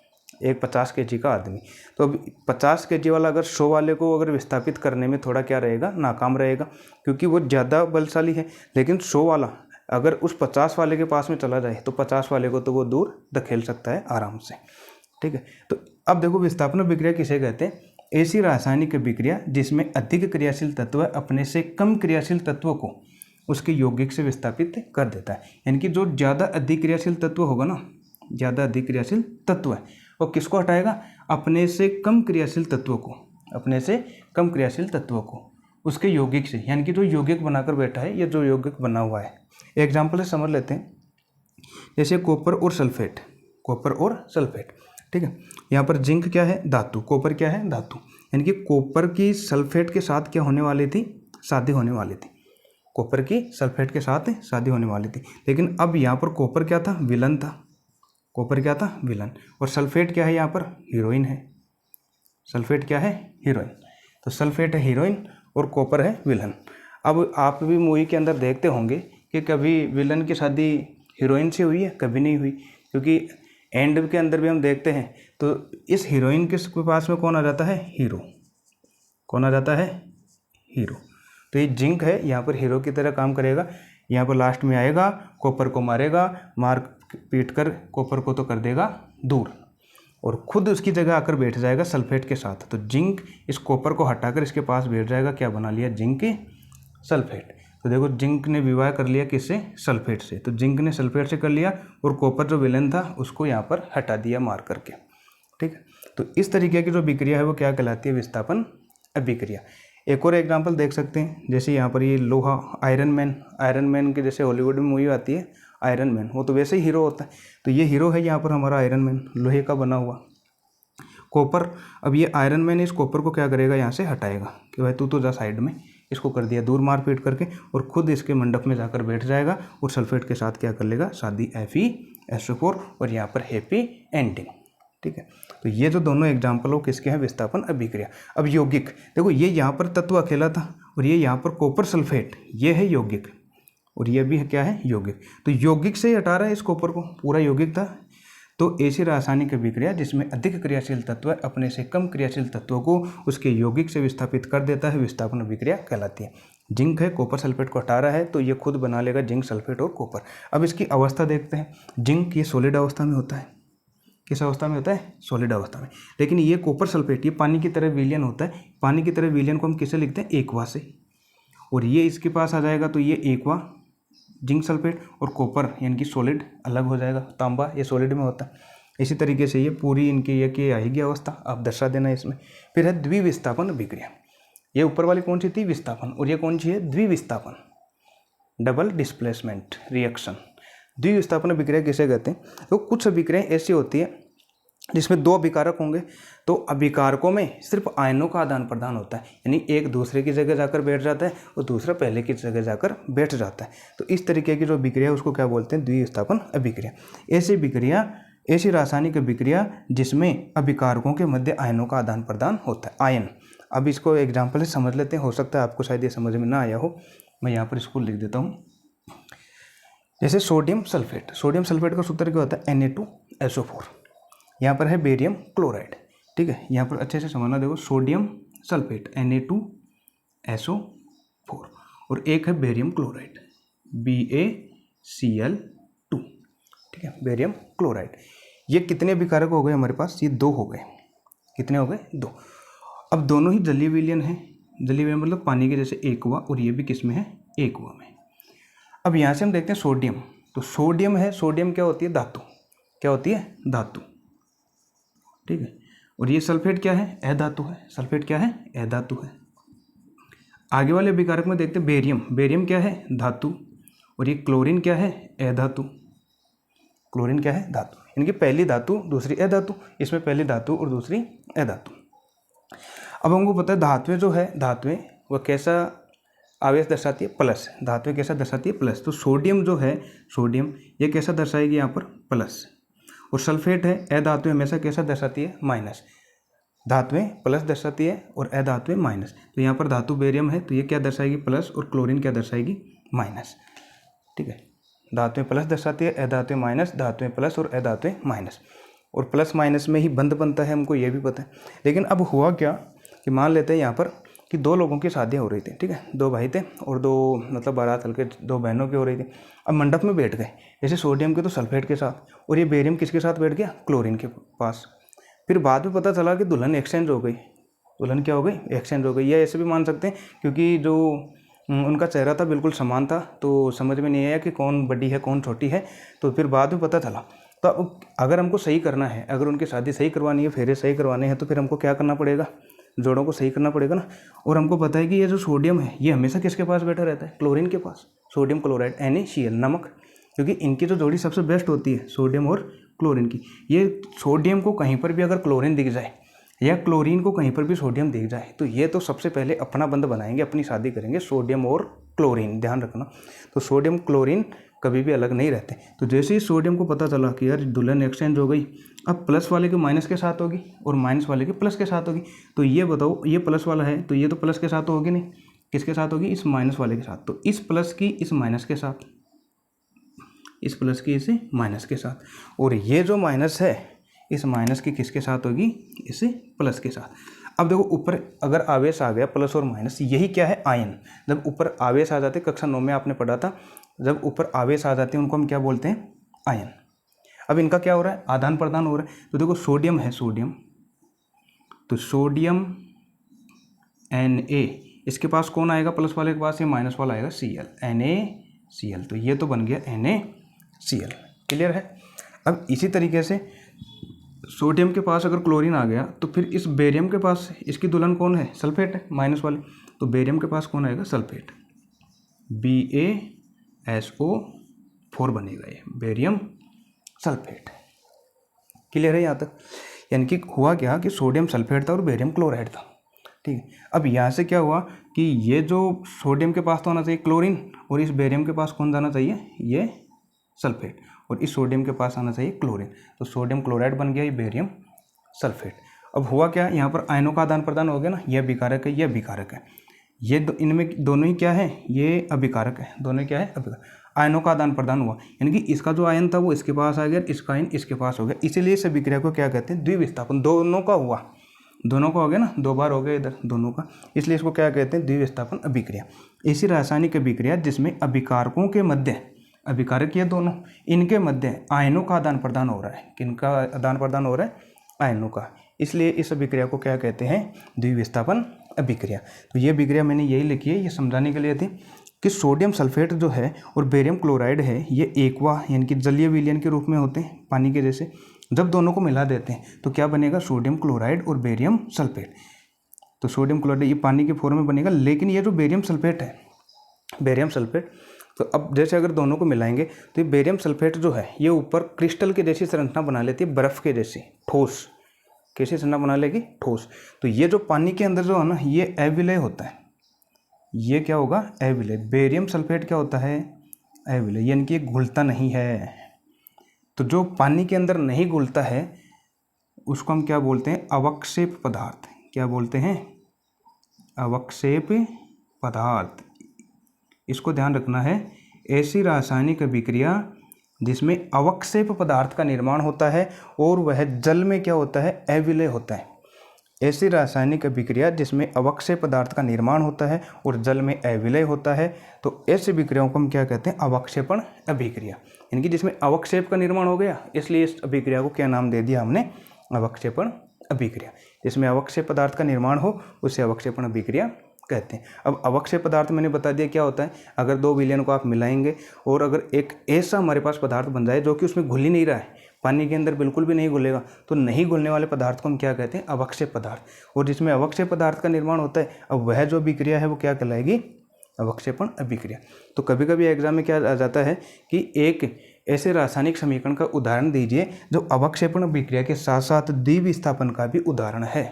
एक 50 kg का आदमी। तो अब 50 kg वाला अगर 100 वाले को अगर विस्थापित करने में थोड़ा क्या रहेगा? नाकाम रहेगा, क्योंकि वो ज़्यादा बलशाली है। लेकिन 100 वाला अगर उस 50 वाले के पास में चला जाए तो 50 वाले को तो वो दूर धकेल सकता है आराम से। ठीक है। तो अब देखो विस्थापन अभिक्रिया किसे कहते हैं? ऐसी रासायनिक अभिक्रिया जिसमें अधिक क्रियाशील तत्व अपने से कम क्रियाशील तत्वों को उसके यौगिक से विस्थापित कर देता है। यानी कि जो ज़्यादा अधिक क्रियाशील तत्व होगा ना, ज़्यादा अधिक क्रियाशील तत्व है वो किसको हटाएगा? अपने से कम क्रियाशील तत्वों को, अपने से कम क्रियाशील तत्वों को उसके यौगिक से, यानी कि जो यौगिक बनाकर बैठा है या जो यौगिक बना हुआ है। एग्जाम्पल से समझ लेते हैं, जैसे कॉपर और सल्फेट। कॉपर और सल्फेट, ठीक है। यहाँ पर जिंक क्या है? धातु। कॉपर क्या है? धातु। यानी कि कॉपर की सल्फेट के साथ क्या होने वाली थी? शादी होने वाली थी। कॉपर की सल्फेट के साथ शादी होने वाली थी। लेकिन अब यहाँ पर कॉपर क्या था? विलन था। कॉपर क्या था? विलन। और सल्फेट क्या है? यहाँ पर हीरोइन है। सल्फेट क्या है? हीरोइन। तो सल्फेट है हीरोइन और कॉपर है विलन। अब आप भी मूवी के अंदर देखते होंगे कि कभी विलन की शादी हीरोइन से हुई है? कभी नहीं हुई, क्योंकि एंड के अंदर भी हम देखते हैं तो इस हीरोइन के पास में कौन आ जाता है? हीरो। कौन आ जाता है? हीरो। तो ये जिंक है, यहाँ पर हीरो की तरह काम करेगा। यहाँ पर लास्ट में आएगा, कॉपर को मारेगा, मार पीट कर कॉपर को तो कर देगा दूर, और खुद उसकी जगह आकर बैठ जाएगा सल्फेट के साथ। तो जिंक इस कॉपर को हटाकर इसके पास बैठ जाएगा, क्या बना लिया, जिंक सल्फेट। तो देखो जिंक ने विवाह कर लिया किससे, सल्फेट से। तो जिंक ने सल्फेट से कर लिया, और कॉपर जो विलेन था उसको यहाँ पर हटा दिया मार करके। ठीक है, तो इस तरीके की जो अभिक्रिया है वो क्या कहलाती है, विस्थापन अभिक्रिया। एक और एग्जांपल देख सकते हैं, जैसे यहाँ पर ये लोहा, आयरन मैन के जैसे हॉलीवुड में मूवी आती है आयरन मैन, वो तो वैसे ही हीरो होता है। तो ये हीरो है यहाँ पर हमारा आयरन मैन, लोहे का बना हुआ। कॉपर, अब ये आयरन मैन इस कॉपर को क्या करेगा, यहाँ से हटाएगा कि भाई तू तो जा साइड में, इसको कर दिया दूर मार पीट करके, और खुद इसके मंडप में जाकर बैठ जाएगा और सल्फेट के साथ क्या कर लेगा, शादी FeSO4, और यहाँ पर हैप्पी एंडिंग। ठीक है, तो ये जो दोनों एग्जाम्पल हो किसके हैं, विस्थापन अभिक्रिया। अब यौगिक, देखो ये यहाँ पर तत्व अकेला था, और ये यहाँ पर कॉपर सल्फेट, ये है यौगिक, और ये भी है क्या है, यौगिक। तो यौगिक से ही हटा रहा है इस कॉपर को, पूरा यौगिक था। तो ऐसी रासायनिक अभिक्रिया जिसमें अधिक क्रियाशील तत्व अपने से कम क्रियाशील तत्वों को उसके यौगिक से विस्थापित कर देता है, विस्थापन अभिक्रिया कहलाती है। जिंक है, कॉपर सल्फेट को हटा रहा है, तो ये खुद बना लेगा जिंक सल्फेट और कॉपर। अब इसकी अवस्था देखते हैं। जिंक ये सॉलिड अवस्था में होता है, किस अवस्था में होता है, सॉलिड अवस्था में। लेकिन ये कॉपर सल्फेट ये पानी की तरह विलयन होता है। पानी की तरह विलयन को हम किससे लिखते हैं, एक्वा से, और ये इसके पास आ जाएगा, तो ये एक्वा जिंक सल्फेट, और कॉपर यानी कि सॉलिड अलग हो जाएगा, तांबा ये सॉलिड में होता है। इसी तरीके से ये पूरी इनकी ये की आएगी अवस्था, आप दर्शा देना इसमें। फिर है द्विविस्थापन अभिक्रिया। ये ऊपर वाली कौन सी थी, विस्थापन, और ये कौन सी है, द्विविस्थापन, डबल डिस्प्लेसमेंट रिएक्शन। द्विविस्थापन अभिक्रिया किसे कहते हैं, तो कुछ अभिक्रियाएं ऐसी होती है जिसमें दो अभिकारक होंगे, तो अभिकारकों में सिर्फ आयनों का आदान प्रदान होता है, यानी एक दूसरे की जगह जाकर बैठ जाता है और दूसरा पहले की जगह जाकर बैठ जाता है। तो इस तरीके की जो अभिक्रिया है उसको क्या बोलते हैं, द्विविस्थापन अभिक्रिया। ऐसी अभिक्रिया, ऐसी रासायनिक अभिक्रिया जिसमें अभिकारकों के मध्य आयनों का आदान प्रदान होता है, आयन। अब इसको एग्जाम्पल से समझ लेते हैं, हो सकता है आपको शायद ये समझ में ना आया हो, मैं यहाँ पर इसको लिख देता हूँ। जैसे सोडियम सल्फेट, सोडियम सल्फेट का सूत्र क्या होता है, Na2SO4। यहाँ पर है बेरियम क्लोराइड। ठीक है, यहाँ पर अच्छे से समझना, देखो सोडियम सल्फेट Na2SO4, और एक है बेरियम क्लोराइड BaCl2। ठीक है, बेरियम क्लोराइड। ये कितने अभिकारक हो गए हमारे पास, ये दो हो गए। कितने हो गए, दो। अब दोनों ही जलीय विलयन है, जलीय विलयन मतलब पानी के जैसे एक्वा, और ये भी किस में है, एक्वा में। अब यहाँ से हम देखते हैं सोडियम, तो सोडियम है, सोडियम क्या होती है, धातु, क्या होती है, धातु। ठीक है, और ये सल्फेट क्या है, अधातु है, सल्फेट क्या है, अधातु है। आगे वाले अभिकारक में देखते हैं बेरियम, बेरियम क्या है, धातु, और ये क्लोरीन क्या है, अधातु, क्लोरीन क्या है, धातु। इनकी पहली धातु दूसरी अधातु, इसमें पहली धातु और दूसरी अधातु। अब हमको पता है धातुएं जो है, धातुएं वह कैसा आवेश दर्शाती है, प्लस। धातुएं कैसा दर्शाती है, प्लस। तो सोडियम जो है, सोडियम ये कैसा दर्शाएगी यहाँ पर, प्लस। और सल्फेट है, अधातुएं हमेशा कैसा दर्शाती है, माइनस। धातुएं प्लस दर्शाती है और अधातुएं माइनस। तो यहाँ पर धातु बेरियम है, तो ये क्या दर्शाएगी, प्लस, और क्लोरीन क्या दर्शाएगी, माइनस। ठीक है, धातुएं प्लस दर्शाती है, अधातुएं माइनस, धातुएं प्लस और अधातुएं माइनस। और प्लस माइनस में ही बंध बनता है, हमको ये भी पता है। लेकिन अब हुआ क्या कि मान लेते हैं यहाँ पर कि दो लोगों की शादियाँ हो रही थी। ठीक है, दो भाई थे और दो मतलब बारात हल्के दो बहनों की हो रही थी। अब मंडप में बैठ गए, जैसे सोडियम के तो सल्फेट के साथ, और ये बेरियम किसके साथ बैठ गया, क्लोरीन के पास। फिर बाद में पता चला कि दुल्हन एक्सचेंज हो गई, दुल्हन क्या हो गई, एक्सचेंज हो गई। या ऐसे भी मान सकते हैं क्योंकि जो उनका चेहरा था बिल्कुल समान था, तो समझ में नहीं आया कि कौन बड़ी है कौन छोटी है, तो फिर बाद में पता चला। तो अब अगर हमको सही करना है, अगर उनकी शादी सही करवानी है, फेरे सही करवाने हैं, तो फिर हमको क्या करना पड़ेगा, जोड़ों को सही करना पड़ेगा ना। और हमको पता है कि ये जो सोडियम है ये हमेशा किसके पास बैठा रहता है, क्लोरीन के पास, सोडियम क्लोराइड NaCl, नमक। क्योंकि इनकी जो जोड़ी सबसे बेस्ट होती है सोडियम और क्लोरीन की। ये सोडियम को कहीं पर भी अगर क्लोरीन दिख जाए या क्लोरीन को कहीं पर भी सोडियम दिख जाए, तो ये तो सबसे पहले अपना बंध बनाएंगे, अपनी शादी करेंगे, सोडियम और क्लोरीन, ध्यान रखना। तो सोडियम क्लोरीन कभी भी अलग नहीं रहते। तो जैसे ही सोडियम को पता चला कि यार दुल्हन एक्सचेंज हो गई, अब प्लस वाले के माइनस के साथ होगी और माइनस वाले के प्लस के साथ होगी। तो ये बताओ, ये प्लस वाला है तो ये तो प्लस के साथ होगी नहीं, किसके साथ होगी, इस माइनस वाले के साथ। तो इस प्लस की इस माइनस के साथ, इस प्लस की इस माइनस के साथ, और ये जो माइनस है इस माइनस की किसके साथ होगी, इस प्लस के साथ। अब देखो ऊपर अगर आवेश आ गया प्लस और माइनस, यही क्या है आयन। जब ऊपर आवेश आ जाते, कक्षा 9 में आपने पढ़ा था, जब ऊपर आवेश आ जाते हैं उनको हम क्या बोलते हैं, आयन। अब इनका क्या हो रहा है, आदान प्रदान हो रहा है। तो देखो सोडियम है, सोडियम, तो सोडियम Na, इसके पास कौन आएगा, प्लस वाले के पास ये माइनस वाला आएगा Cl, NaCl, तो ये तो बन गया NaCl। क्लियर है। अब इसी तरीके से सोडियम के पास अगर क्लोरीन आ गया तो फिर इस बेरियम के पास इसकी दुल्हन कौन है, सल्फेट है, माइनस वाले, तो बेरियम के पास कौन आएगा, सल्फेट, BaSO4 बनेगा, ये बेरियम सल्फेट। क्लियर है यहाँ तक। यानी कि हुआ क्या कि सोडियम सल्फेट था और बेरियम क्लोराइड था। ठीक है। अब यहाँ से क्या हुआ कि ये जो सोडियम के पास तो होना चाहिए क्लोरीन, और इस बेरियम के पास कौन जाना चाहिए, ये सल्फेट, और इस सोडियम के पास आना चाहिए क्लोरीन, तो सोडियम क्लोराइड बन गया, ये बेरियम सल्फेट। अब हुआ क्या, यहाँ पर आयनों का आदान प्रदान हो गया ना, यह अभिकारक है, यह अभिकारक है, ये इनमें दोनों ही क्या है, ये अभिकारक है, दोनों क्या है, अभिकारक। आयनों का आदान प्रदान हुआ, यानी कि इसका जो आयन था वो इसके पास आ गया, इसका आयन इसके पास हो गया, इसीलिए इस अभिक्रिया को क्या कहते हैं, द्विविस्थापन। दोनों का हुआ, दोनों का हो गया ना, 2 बार हो गया इधर दोनों का, इसलिए इसको क्या कहते हैं, द्विविस्थापन अभिक्रिया। ऐसी रासायनिक अभिक्रिया जिसमें अभिकारकों के मध्य, अभिकारक ये दोनों, इनके मध्य आयनों का आदान प्रदान हो रहा है। किनका आदान प्रदान हो रहा है, आयनों का, इसलिए इस अभिक्रिया को क्या कहते हैं, द्विविस्थापन अभिक्रिया। तो ये अभिक्रिया मैंने यही लिखी है, ये समझाने के लिए थी कि सोडियम सल्फेट जो है और बेरियम क्लोराइड है, ये एक्वा यानी कि जलीय विलयन के रूप में होते हैं, पानी के जैसे। जब दोनों को मिला देते हैं तो क्या बनेगा, सोडियम क्लोराइड और बेरियम सल्फेट। तो सोडियम क्लोराइड ये पानी के फॉर्म में बनेगा, लेकिन ये जो बेरियम सल्फेट है, बेरियम सल्फेट, तो अब जैसे अगर दोनों को मिलाएंगे तो ये बेरियम सल्फेट जो है ये ऊपर क्रिस्टल के जैसी संरचना बना लेती है, बर्फ़ के जैसी, ठोस, कैसी संरचना बना लेगी, ठोस। तो ये जो पानी के अंदर जो है ना, ये अविलय होता है, ये क्या होगा, अविलय। बेरियम सल्फेट क्या होता है, अविलय, यानी कि घुलता नहीं है। तो जो पानी के अंदर नहीं घुलता है उसको हम क्या बोलते हैं, अवक्षेप पदार्थ। क्या बोलते हैं, अवक्षेप पदार्थ। इसको ध्यान रखना है, ऐसी रासायनिक अभिक्रिया जिसमें अवक्षेप पदार्थ का निर्माण होता है और वह जल में क्या होता है, अविलय होता है। ऐसी रासायनिक अभिक्रिया जिसमें अवक्षेप पदार्थ का निर्माण होता है और जल में अविलय होता है, तो ऐसी अभिक्रियाओं को हम क्या कहते हैं, अवक्षेपण अभिक्रिया। यानी कि जिसमें अवक्षेप का निर्माण हो गया, इसलिए इस अभिक्रिया को क्या नाम दे दिया हमने, अवक्षेपण अभिक्रिया। जिसमें अवक्षेप पदार्थ का निर्माण हो उसे अवक्षेपण अभिक्रिया कहते हैं। अब अवक्षेप पदार्थ मैंने बता दिया क्या होता है, अगर 2 विलयन को आप मिलाएंगे और अगर एक ऐसा हमारे पास पदार्थ बन जाए जो कि उसमें घुल ही नहीं रहा है, पानी के अंदर बिल्कुल भी नहीं घुलेगा, तो नहीं घुलने वाले पदार्थ को हम क्या कहते हैं, अवक्षेप पदार्थ। और जिसमें अवक्षेप पदार्थ का निर्माण होता है, अब वह जो अभिक्रिया है वो क्या कहलाएगी, अवक्षेपण अभिक्रिया। तो कभी कभी एग्जाम में क्या आ जाता है कि एक ऐसे रासायनिक समीकरण का उदाहरण दीजिए जो अवक्षेपण अभिक्रिया के साथ साथ द्विविस्थापन का भी उदाहरण है,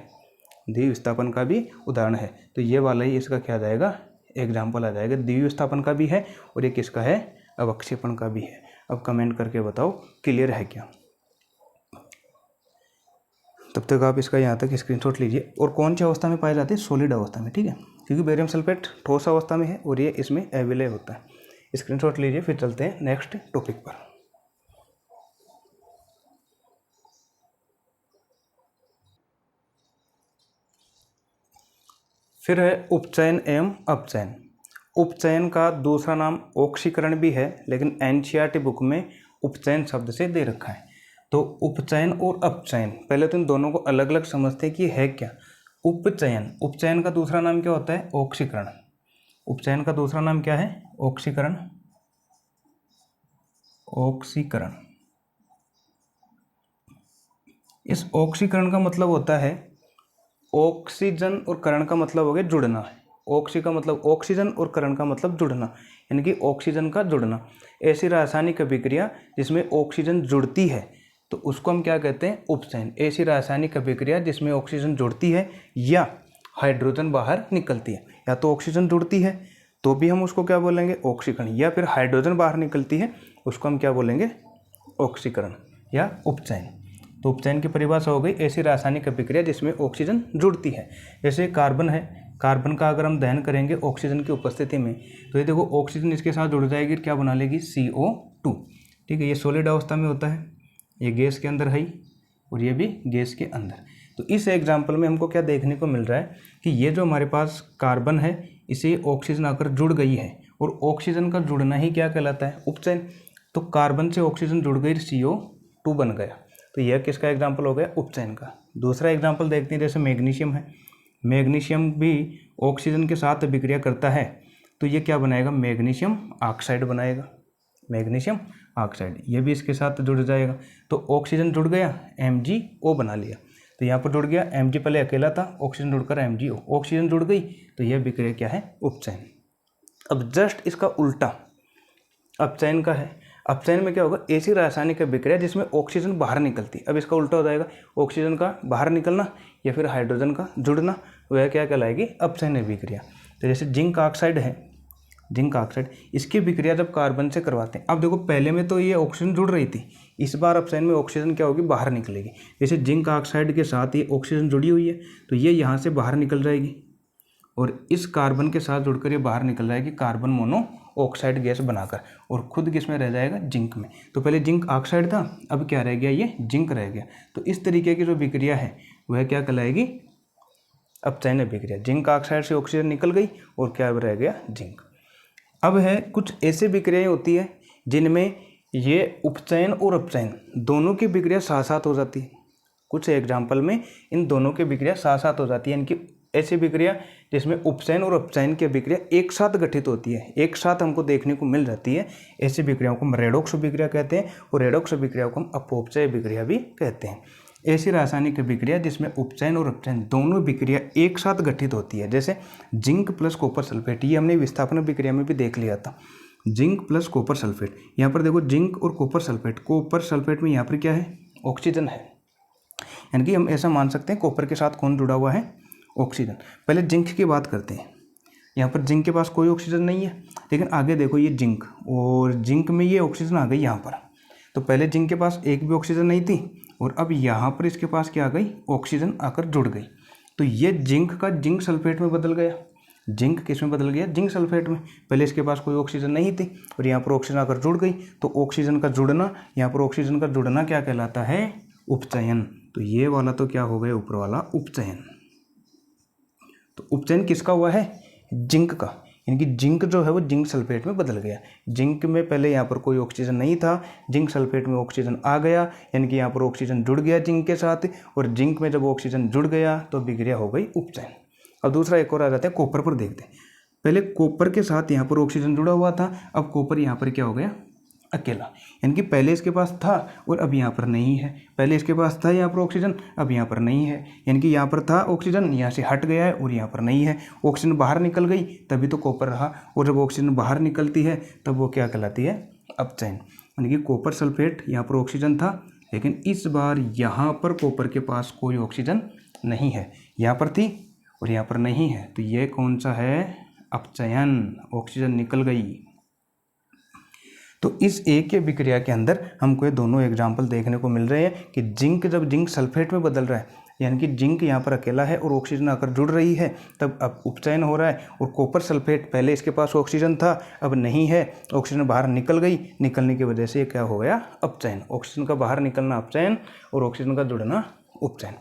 द्विविस्थापन का भी उदाहरण है। तो ये वाला ही इसका क्या आ जाएगा, एग्जाम्पल आ जाएगा, द्विविस्थापन का भी है और एक किसका है, अवक्षेपण का भी है। अब कमेंट करके बताओ क्लियर है क्या। तब तक आप इसका यहाँ तक स्क्रीनशॉट लीजिए। और कौन सी अवस्था में पाए जाते हैं, सॉलिड अवस्था में, ठीक है, क्योंकि बेरियम सल्फेट ठोस अवस्था में है और ये इसमें अविलय होता है। स्क्रीनशॉट लीजिए, फिर चलते हैं नेक्स्ट टॉपिक पर। फिर है उपचयन एवं अपचयन। उपचयन का दूसरा नाम ऑक्सीकरण भी है, लेकिन एनसीईआरटी बुक में उपचयन शब्द से दे रखा है। तो उपचयन और अपचयन, पहले तो इन दोनों को अलग अलग समझते हैं कि है क्या। उपचयन, उपचयन का दूसरा नाम क्या होता है, ऑक्सीकरण। उपचयन का दूसरा नाम क्या है, ऑक्सीकरण, ऑक्सीकरण। इस ऑक्सीकरण का मतलब होता है, ऑक्सीजन और करण का मतलब हो गया जुड़ना है। ऑक्सी का मतलब ऑक्सीजन और करण का मतलब जुड़ना, यानी कि ऑक्सीजन का जुड़ना। ऐसी रासायनिक अभिक्रिया जिसमें ऑक्सीजन जुड़ती है तो उसको हम क्या कहते हैं, उपचयन। ऐसी रासायनिक अभिक्रिया जिसमें ऑक्सीजन जुड़ती है या हाइड्रोजन बाहर निकलती है, या तो ऑक्सीजन जुड़ती है तो भी हम उसको क्या बोलेंगे, ऑक्सीकरण, या फिर हाइड्रोजन बाहर निकलती है उसको हम क्या बोलेंगे, ऑक्सीकरण या उपचयन। तो उपचयन की परिभाषा हो गई, ऐसी रासायनिक अभिक्रिया जिसमें ऑक्सीजन जुड़ती है। जैसे कार्बन है, कार्बन का अगर हम दहन करेंगे ऑक्सीजन की उपस्थिति में तो ये देखो ऑक्सीजन इसके साथ जुड़ जाएगी, क्या बना लेगी, CO2। ठीक है, ये सॉलिड अवस्था में होता है, ये गैस के अंदर है और ये भी गैस के अंदर। तो इस एग्जाम्पल में हमको क्या देखने को मिल रहा है कि ये जो हमारे पास कार्बन है इसे ऑक्सीजन आकर जुड़ गई है, और ऑक्सीजन का जुड़ना ही क्या कहलाता है, उपचयन। तो कार्बन से ऑक्सीजन जुड़ गई, CO2 बन गया। तो यह किसका एग्जाम्पल हो गया, उपचयन का। दूसरा एग्जाम्पल देखते हैं, जैसे मैग्नीशियम है। मैग्नीशियम भी ऑक्सीजन के साथ अभिक्रिया करता है, तो ये क्या बनाएगा, मैग्नीशियम ऑक्साइड बनाएगा। मैग्नीशियम ऑक्साइड ये भी इसके साथ जुड़ जाएगा। तो ऑक्सीजन जुड़ गया, MgO बना लिया। तो यहाँ पर जुड़ गया, Mg पहले अकेला था, ऑक्सीजन जुड़कर MgO, ऑक्सीजन जुड़ गई, तो यह विक्रिया क्या है, उपचयन। अब जस्ट इसका उल्टा अपचयन का है। अपचयन में क्या होगा, ऐसी रासायनिक अभिक्रिया जिसमें ऑक्सीजन बाहर निकलती। अब इसका उल्टा हो जाएगा, ऑक्सीजन का बाहर निकलना या फिर हाइड्रोजन का जुड़ना, वह क्या कहलाएगी, अपचयन अभिक्रिया। तो जैसे जिंक ऑक्साइड है, जिंक ऑक्साइड, इसकी विक्रिया जब कार्बन से करवाते हैं। अब देखो पहले में तो ये ऑक्सीजन जुड़ रही थी, इस बार अपचयन में ऑक्सीजन क्या होगी, बाहर निकलेगी। जैसे जिंक ऑक्साइड के साथ ये ऑक्सीजन जुड़ी हुई है, तो ये यहाँ से बाहर निकल जाएगी और इस कार्बन के साथ जुड़कर ये बाहर निकल जाएगी कार्बन मोनोऑक्साइड गैस बनाकर, और खुद किस में रह जाएगा, जिंक में। तो पहले जिंक ऑक्साइड था, अब क्या रह गया, ये जिंक रह गया। तो इस तरीके की जो विक्रिया है वह क्या कहलाएगी, अपचयन अभिक्रिया। जिंक ऑक्साइड से ऑक्सीजन निकल गई और क्या रह गया, जिंक। अब है कुछ ऐसे विक्रियाएं होती है जिनमें ये उपचयन और अपचयन दोनों की विक्रिया साथ साथ हो जाती है। कुछ एग्जाम्पल में इन दोनों की विक्रिया साथ साथ हो जाती है, इनकी ऐसी विक्रिया जिसमें उपचयन और अपचयन की विक्रिया एक साथ गठित होती है, एक साथ हमको देखने को मिल जाती है। ऐसी विक्रियाओं को हम रेडॉक्स विक्रिया कहते हैं, और रेडॉक्स विक्रिया को हम अपव्यय विक्रिया भी कहते हैं। ऐसी रासायनिक विक्रिया जिसमें उपचयन और अपचयन दोनों विक्रिया एक साथ गठित होती है, जैसे जिंक प्लस कॉपर सल्फेट, ये हमने विस्थापन विक्रिया में भी देख लिया था। जिंक प्लस कॉपर सल्फेट, यहाँ पर देखो जिंक और कॉपर सल्फेट में यहाँ पर क्या है, ऑक्सीजन है। यानी कि हम ऐसा मान सकते हैं कॉपर के साथ कौन जुड़ा हुआ है, ऑक्सीजन। पहले जिंक की बात करते हैं, यहाँ पर जिंक के पास कोई ऑक्सीजन नहीं है, लेकिन आगे देखो ये जिंक, और जिंक में ये ऑक्सीजन आ गई यहाँ पर। तो पहले जिंक के पास एक भी ऑक्सीजन नहीं थी, और अब यहाँ पर इसके पास क्या आ गई, ऑक्सीजन आकर जुड़ गई। तो ये जिंक का जिंक सल्फेट में बदल गया। जिंक किस में बदल गया, जिंक सल्फेट में। पहले इसके पास कोई ऑक्सीजन नहीं थी और यहाँ पर ऑक्सीजन आकर जुड़ गई। तो ऑक्सीजन का जुड़ना, यहाँ पर ऑक्सीजन का जुड़ना क्या कहलाता है, उपचयन। तो ये वाला तो क्या हो गया, ऊपर वाला उपचयन। तो उपचयन किसका हुआ है, जिंक का। यानी कि जिंक जो है वो जिंक सल्फेट में बदल गया। जिंक में पहले यहाँ पर कोई ऑक्सीजन नहीं था, जिंक सल्फेट में ऑक्सीजन आ गया, यानी कि यहाँ पर ऑक्सीजन जुड़ गया जिंक के साथ, और जिंक में जब ऑक्सीजन जुड़ गया तो विक्रिया हो गई उपचयन। अब दूसरा एक और आ जाता है, कॉपर पर देखते हैं। पहले कॉपर के साथ यहाँ पर ऑक्सीजन जुड़ा हुआ था, अब कॉपर यहाँ पर क्या हो गया, अकेला। यानी कि पहले इसके पास था और अब यहाँ पर नहीं है। पहले इसके पास था यहाँ पर ऑक्सीजन, अब यहाँ पर नहीं है। यानी कि यहाँ पर था ऑक्सीजन, यहाँ से हट गया है और यहाँ पर नहीं है। ऑक्सीजन बाहर निकल गई तभी तो कॉपर रहा, और जब ऑक्सीजन बाहर निकलती है तब वो क्या कहलाती है, अपचयन। यानी कि कॉपर सल्फेट, यहाँ पर ऑक्सीजन था, लेकिन इस बार यहाँ पर कॉपर के पास कोई ऑक्सीजन नहीं है। यहाँ पर थी और यहाँ पर नहीं है, तो ये कौन सा है, अपचयन। ऑक्सीजन निकल गई। तो इस एक के विक्रिया के अंदर हमको ये दोनों एग्जाम्पल देखने को मिल रहे हैं कि जिंक जब जिंक सल्फेट में बदल रहा है, यानी कि जिंक यहाँ पर अकेला है और ऑक्सीजन आकर जुड़ रही है, तब अब उपचयन हो रहा है। और कॉपर सल्फेट, पहले इसके पास ऑक्सीजन था, अब नहीं है, ऑक्सीजन बाहर निकल गई, निकलने की वजह से क्या हो गया, अपचयन। ऑक्सीजन का बाहर निकलना अपचयन और ऑक्सीजन का जुड़ना उपचयन।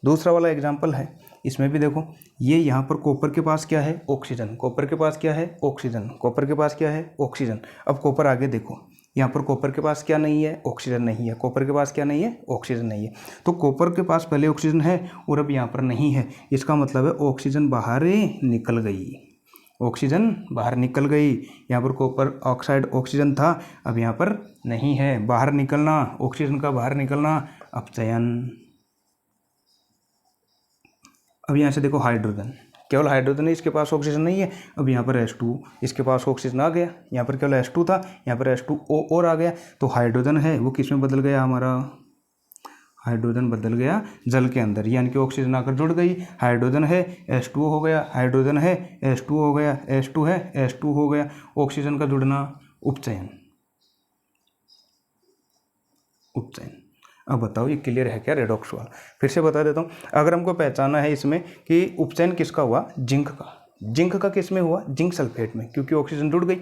दूसरा वाला एग्जाम्पल है, इसमें भी देखो, ये यहाँ पर कॉपर के पास क्या है, ऑक्सीजन। कॉपर के पास क्या है, ऑक्सीजन। कॉपर के पास क्या है, ऑक्सीजन। अब कॉपर आगे देखो, यहाँ पर कॉपर के पास क्या नहीं है, ऑक्सीजन नहीं है। कॉपर के पास क्या नहीं है, ऑक्सीजन नहीं है। तो कॉपर के पास पहले ऑक्सीजन है और अब यहाँ पर नहीं है। इसका मतलब है ऑक्सीजन बाहर निकल गई, ऑक्सीजन बाहर निकल गई। यहाँ पर कॉपर ऑक्साइड ऑक्सीजन था, अब यहाँ पर नहीं है। बाहर निकलना, ऑक्सीजन का बाहर निकलना, अपचयन। अब यहाँ से देखो हाइड्रोजन, केवल हाइड्रोजन है, इसके पास ऑक्सीजन नहीं है। अब यहाँ पर H2, इसके पास ऑक्सीजन आ गया। यहाँ पर केवल H2 था, यहाँ पर H2O और आ गया। तो हाइड्रोजन है वो किस में बदल गया, हमारा हाइड्रोजन बदल गया जल के अंदर, यानी कि ऑक्सीजन आकर जुड़ गई। हाइड्रोजन है, H2O हो गया, हाइड्रोजन है, H2O हो गया, H2 है, H2 हो गया। ऑक्सीजन का जुड़ना, उपचयन। उपचयन। अब बताओ ये क्लियर है क्या, रेडॉक्स वाला। फिर से बता देता हूँ, अगर हमको पहचाना है इसमें कि उपचयन किसका हुआ, जिंक का। जिंक का किस में हुआ, जिंक सल्फेट में, क्योंकि ऑक्सीजन जुड़ गई।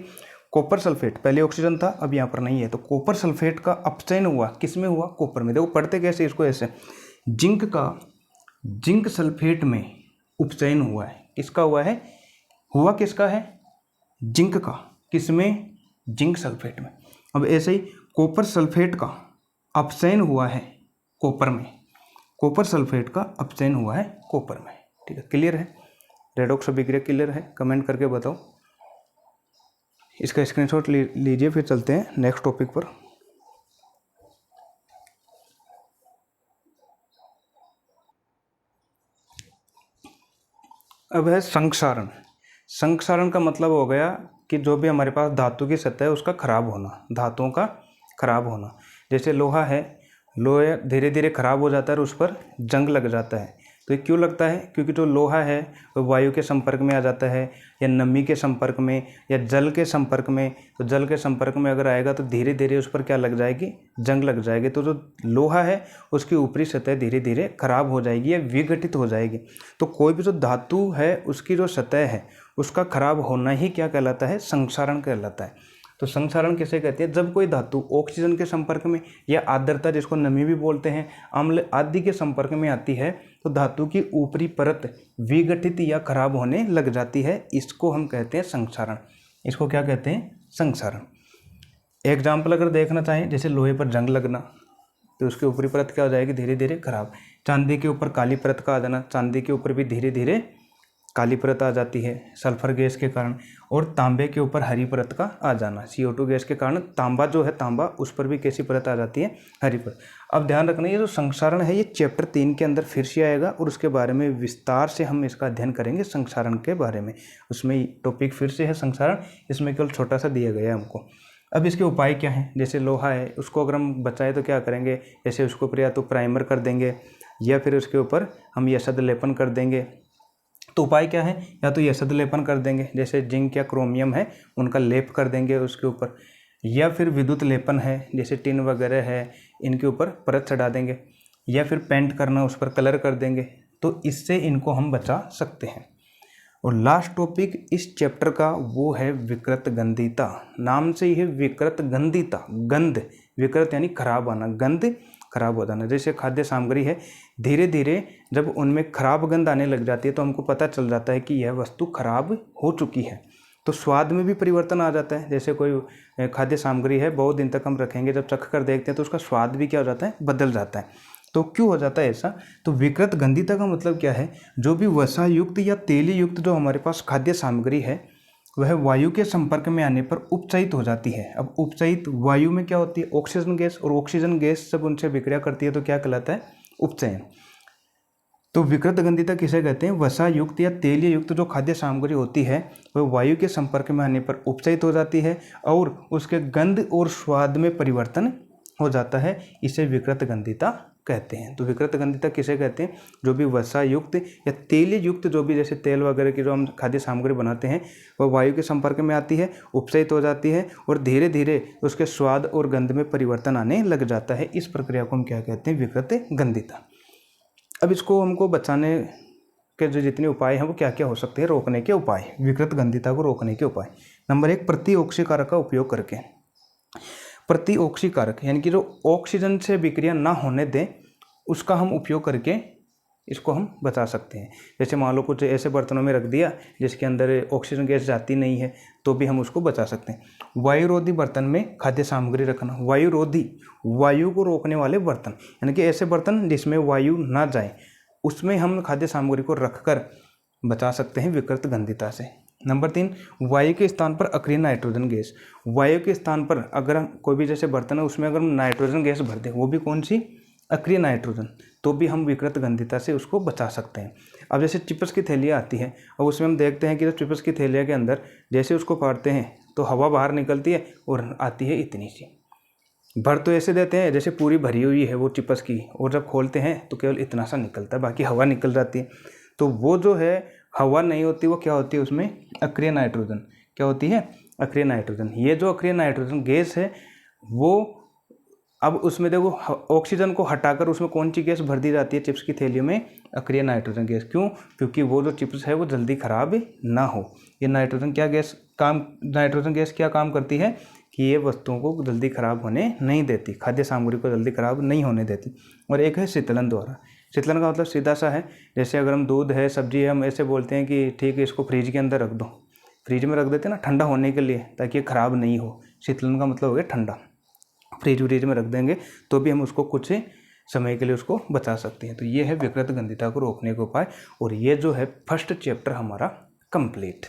कॉपर सल्फेट, पहले ऑक्सीजन था, अब यहाँ पर नहीं है, तो कॉपर सल्फेट का अपचयन हुआ, किस में हुआ, कॉपर में। देखो पढ़ते कैसे इसको, ऐसे जिंक का जिंक सल्फेट में उपचयन हुआ है। किसका हुआ है? हुआ किसका है? जिंक का। किसमें? जिंक सल्फेट में। अब ऐसे ही कॉपर सल्फेट का अपचयन हुआ है कॉपर में। कॉपर सल्फेट का अपचयन हुआ है कॉपर में। ठीक है, क्लियर है? रेडॉक्स अभिक्रिया क्लियर है? कमेंट करके बताओ। इसका स्क्रीनशॉट लीजिए, फिर चलते हैं नेक्स्ट टॉपिक पर। अब है संक्षारण। संक्षारण का मतलब हो गया कि जो भी हमारे पास धातु की सतह है उसका खराब होना, धातुओं का खराब होना। जैसे लोहा है, लोहा धीरे धीरे खराब हो जाता है और उस पर जंग लग जाता है। तो ये क्यों लगता है? क्योंकि जो लोहा है वो वायु के संपर्क में आ जाता है, या नमी के संपर्क में, या जल के संपर्क में। तो जल के संपर्क में अगर आएगा तो धीरे धीरे उस पर क्या लग जाएगी? जंग लग जाएगी। तो जो लोहा है उसकी ऊपरी सतह धीरे धीरे खराब हो जाएगी या विघटित हो जाएगी। तो कोई भी जो धातु है उसकी जो सतह है उसका खराब होना ही क्या कहलाता है? संक्षारण कहलाता है। तो संक्षारण किसे कहते हैं? जब कोई धातु ऑक्सीजन के संपर्क में या आर्द्रता, जिसको नमी भी बोलते हैं, अम्ल आदि के संपर्क में आती है तो धातु की ऊपरी परत विघटित या खराब होने लग जाती है। इसको हम कहते हैं संक्षारण। इसको क्या कहते हैं? संक्षारण। एग्जाम्पल अगर देखना चाहें, जैसे लोहे पर जंग लगना, तो उसकी ऊपरी परत क्या हो जाएगी? धीरे धीरे खराब। चांदी के ऊपर काली परत का आ जाना, चांदी के ऊपर भी धीरे धीरे काली परत आ जाती है सल्फर गैस के कारण। और तांबे के ऊपर हरी परत का आ जाना, CO2 गैस के कारण तांबा जो है, तांबा उस पर भी कैसी परत आ जाती है? हरी परत। अब ध्यान रखना, ये जो संक्षारण है ये चैप्टर 3 के अंदर फिर से आएगा और उसके बारे में विस्तार से हम इसका अध्ययन करेंगे, संक्षारण के बारे में। उसमें टॉपिक फिर से है संक्षारण, इसमें केवल छोटा सा दिया गया है हमको। अब इसके उपाय क्या हैं? जैसे लोहा है, उसको अगर हम बचाए तो क्या करेंगे? जैसे उसको ऊपर या तो प्राइमर कर देंगे या फिर उसके ऊपर हम यशद लेपन कर देंगे। तो उपाय क्या है? या तो यशद लेपन कर देंगे, जैसे जिंक या क्रोमियम है उनका लेप कर देंगे उसके ऊपर, या फिर विद्युत लेपन है जैसे टिन वगैरह है इनके ऊपर परत चढ़ा देंगे, या फिर पेंट करना, उस पर कलर कर देंगे। तो इससे इनको हम बचा सकते हैं। और लास्ट टॉपिक इस चैप्टर का वो है विकृत गंधिता। नाम से ही है विकृत गंधिता। गंध, विकृत यानी खराब आना, गंध खराब हो जाना। जैसे खाद्य सामग्री है, धीरे धीरे जब उनमें खराब गंध आने लग जाती है तो हमको पता चल जाता है कि यह वस्तु खराब हो चुकी है। तो स्वाद में भी परिवर्तन आ जाता है। जैसे कोई खाद्य सामग्री है, बहुत दिन तक हम रखेंगे, जब चख कर देखते हैं तो उसका स्वाद भी क्या हो जाता है? बदल जाता है। तो क्यों हो जाता है ऐसा? तो विकृत गंधिता का मतलब क्या है? जो भी वसा युक्त या तेली युक्त जो हमारे पास खाद्य सामग्री है वह वायु के संपर्क में आने पर उपचयित हो जाती है। अब उपचयित वायु में क्या होती है? ऑक्सीजन गैस, और ऑक्सीजन गैस जब उनसे विक्रिया करती है तो क्या कहलाता है? उपचयन। तो विकृत गंधिता किसे कहते हैं? वसा युक्त या तेलीय युक्त जो खाद्य सामग्री होती है वह वायु के संपर्क में आने पर उपचयित हो जाती है और उसके गंध और स्वाद में परिवर्तन हो जाता है। इसे विकृत गंधिता कहते हैं। तो विकृत गंधिता किसे कहते हैं? जो भी वसा युक्त या तेलीय युक्त, जो भी जैसे तेल वगैरह की जो हम खाद्य सामग्री बनाते हैं वह वायु के संपर्क में आती है, उपचयित हो जाती है और धीरे धीरे उसके स्वाद और गंध में परिवर्तन आने लग जाता है। इस प्रक्रिया को हम क्या कहते हैं? विकृत गंधिता। अब इसको हमको बचाने के जो जितने उपाय हैं वो क्या क्या हो सकते हैं? रोकने के उपाय, विकृत गंधिता को रोकने के उपाय। नंबर 1, प्रतिऑक्सीकारक का उपयोग करके। प्रतिऑक्सीकारक यानी कि जो ऑक्सीजन से विक्रिया ना होने दें उसका हम उपयोग करके इसको हम बचा सकते हैं। जैसे मान लो कुछ ऐसे बर्तनों में रख दिया जिसके अंदर ऑक्सीजन गैस जाती नहीं है तो भी हम उसको बचा सकते हैं। वायुरोधी बर्तन में खाद्य सामग्री रखना। वायुरोधी, वायु को रोकने वाले बर्तन, यानी कि ऐसे बर्तन जिसमें वायु ना जाए उसमें हम खाद्य सामग्री को रखकर बचा सकते हैं विकृत गंधिता से। नंबर 3, वायु के स्थान पर अक्रिय नाइट्रोजन गैस। वायु के स्थान पर अगर कोई भी जैसे बर्तन है उसमें अगर हम नाइट्रोजन गैस भर दें, वो भी कौन सी? अक्रिय नाइट्रोजन, तो भी हम विकृत गंधिता से उसको बचा सकते हैं। अब जैसे चिप्स की थैलियाँ आती हैं और उसमें हम देखते हैं कि जो चिप्स की थैलियाँ के अंदर जैसे उसको फाड़ते हैं तो हवा बाहर निकलती है और आती है इतनी सी। भर तो ऐसे देते हैं जैसे पूरी भरी हुई है वो चिप्स की, और जब खोलते हैं तो केवल इतना सा निकलता है, बाकी हवा निकल जाती है। तो वो जो है हवा नहीं होती, वो क्या होती है? उसमें अक्रिय नाइट्रोजन। क्या होती है? अक्रिय नाइट्रोजन। ये जो अक्रिय नाइट्रोजन गैस है वो अब उसमें देखो ऑक्सीजन को हटाकर उसमें कौन सी गैस भर दी जाती है चिप्स की थैलियों में? अक्रिय नाइट्रोजन गैस। क्यों? क्योंकि वो जो चिप्स है वो जल्दी खराब ना हो। ये नाइट्रोजन गैस क्या काम करती है कि ये वस्तुओं को जल्दी खराब होने नहीं देती, खाद्य सामग्री को जल्दी खराब नहीं होने देती। और एक है शीतलन द्वारा। शीतलन का मतलब सीधा सा है, जैसे अगर हम दूध है, सब्जी है, हम ऐसे बोलते हैं कि ठीक है इसको फ्रिज के अंदर रख दो, फ्रिज में रख देते हैं ना ठंडा होने के लिए, ताकि ये ख़राब नहीं हो। शीतलन का मतलब हो गया ठंडा। फ्रिज में रख देंगे तो भी हम उसको कुछ समय के लिए उसको बचा सकते हैं। तो ये है विकृत गंधिता को रोकने के उपाय, और ये जो है फर्स्ट चैप्टर हमारा कंप्लीट।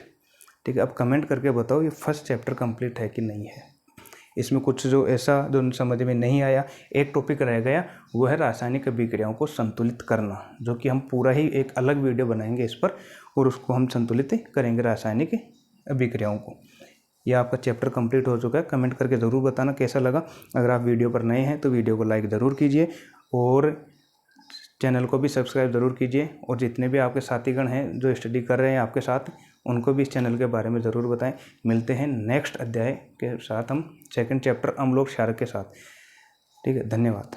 ठीक है, अब कमेंट करके बताओ ये फर्स्ट चैप्टर कंप्लीट है कि नहीं है। इसमें कुछ जो ऐसा जो समझ में नहीं आया, एक टॉपिक रह गया, वो है रासायनिक अभिक्रियाओं को संतुलित करना, जो कि हम पूरा ही एक अलग वीडियो बनाएंगे इस पर, और उसको हम संतुलित करेंगे रासायनिक अभिक्रियाओं को। ये आपका चैप्टर कंप्लीट हो चुका है। कमेंट करके ज़रूर बताना कैसा लगा। अगर आप वीडियो पर नए हैं तो वीडियो को लाइक ज़रूर कीजिए, और चैनल को भी सब्सक्राइब ज़रूर कीजिए, और जितने भी आपके साथीगण हैं जो स्टडी कर रहे हैं आपके साथ, उनको भी इस चैनल के बारे में ज़रूर बताएं। मिलते हैं नेक्स्ट अध्याय के साथ, हम सेकंड चैप्टर अम्लोक क्षारक के साथ। ठीक है, धन्यवाद।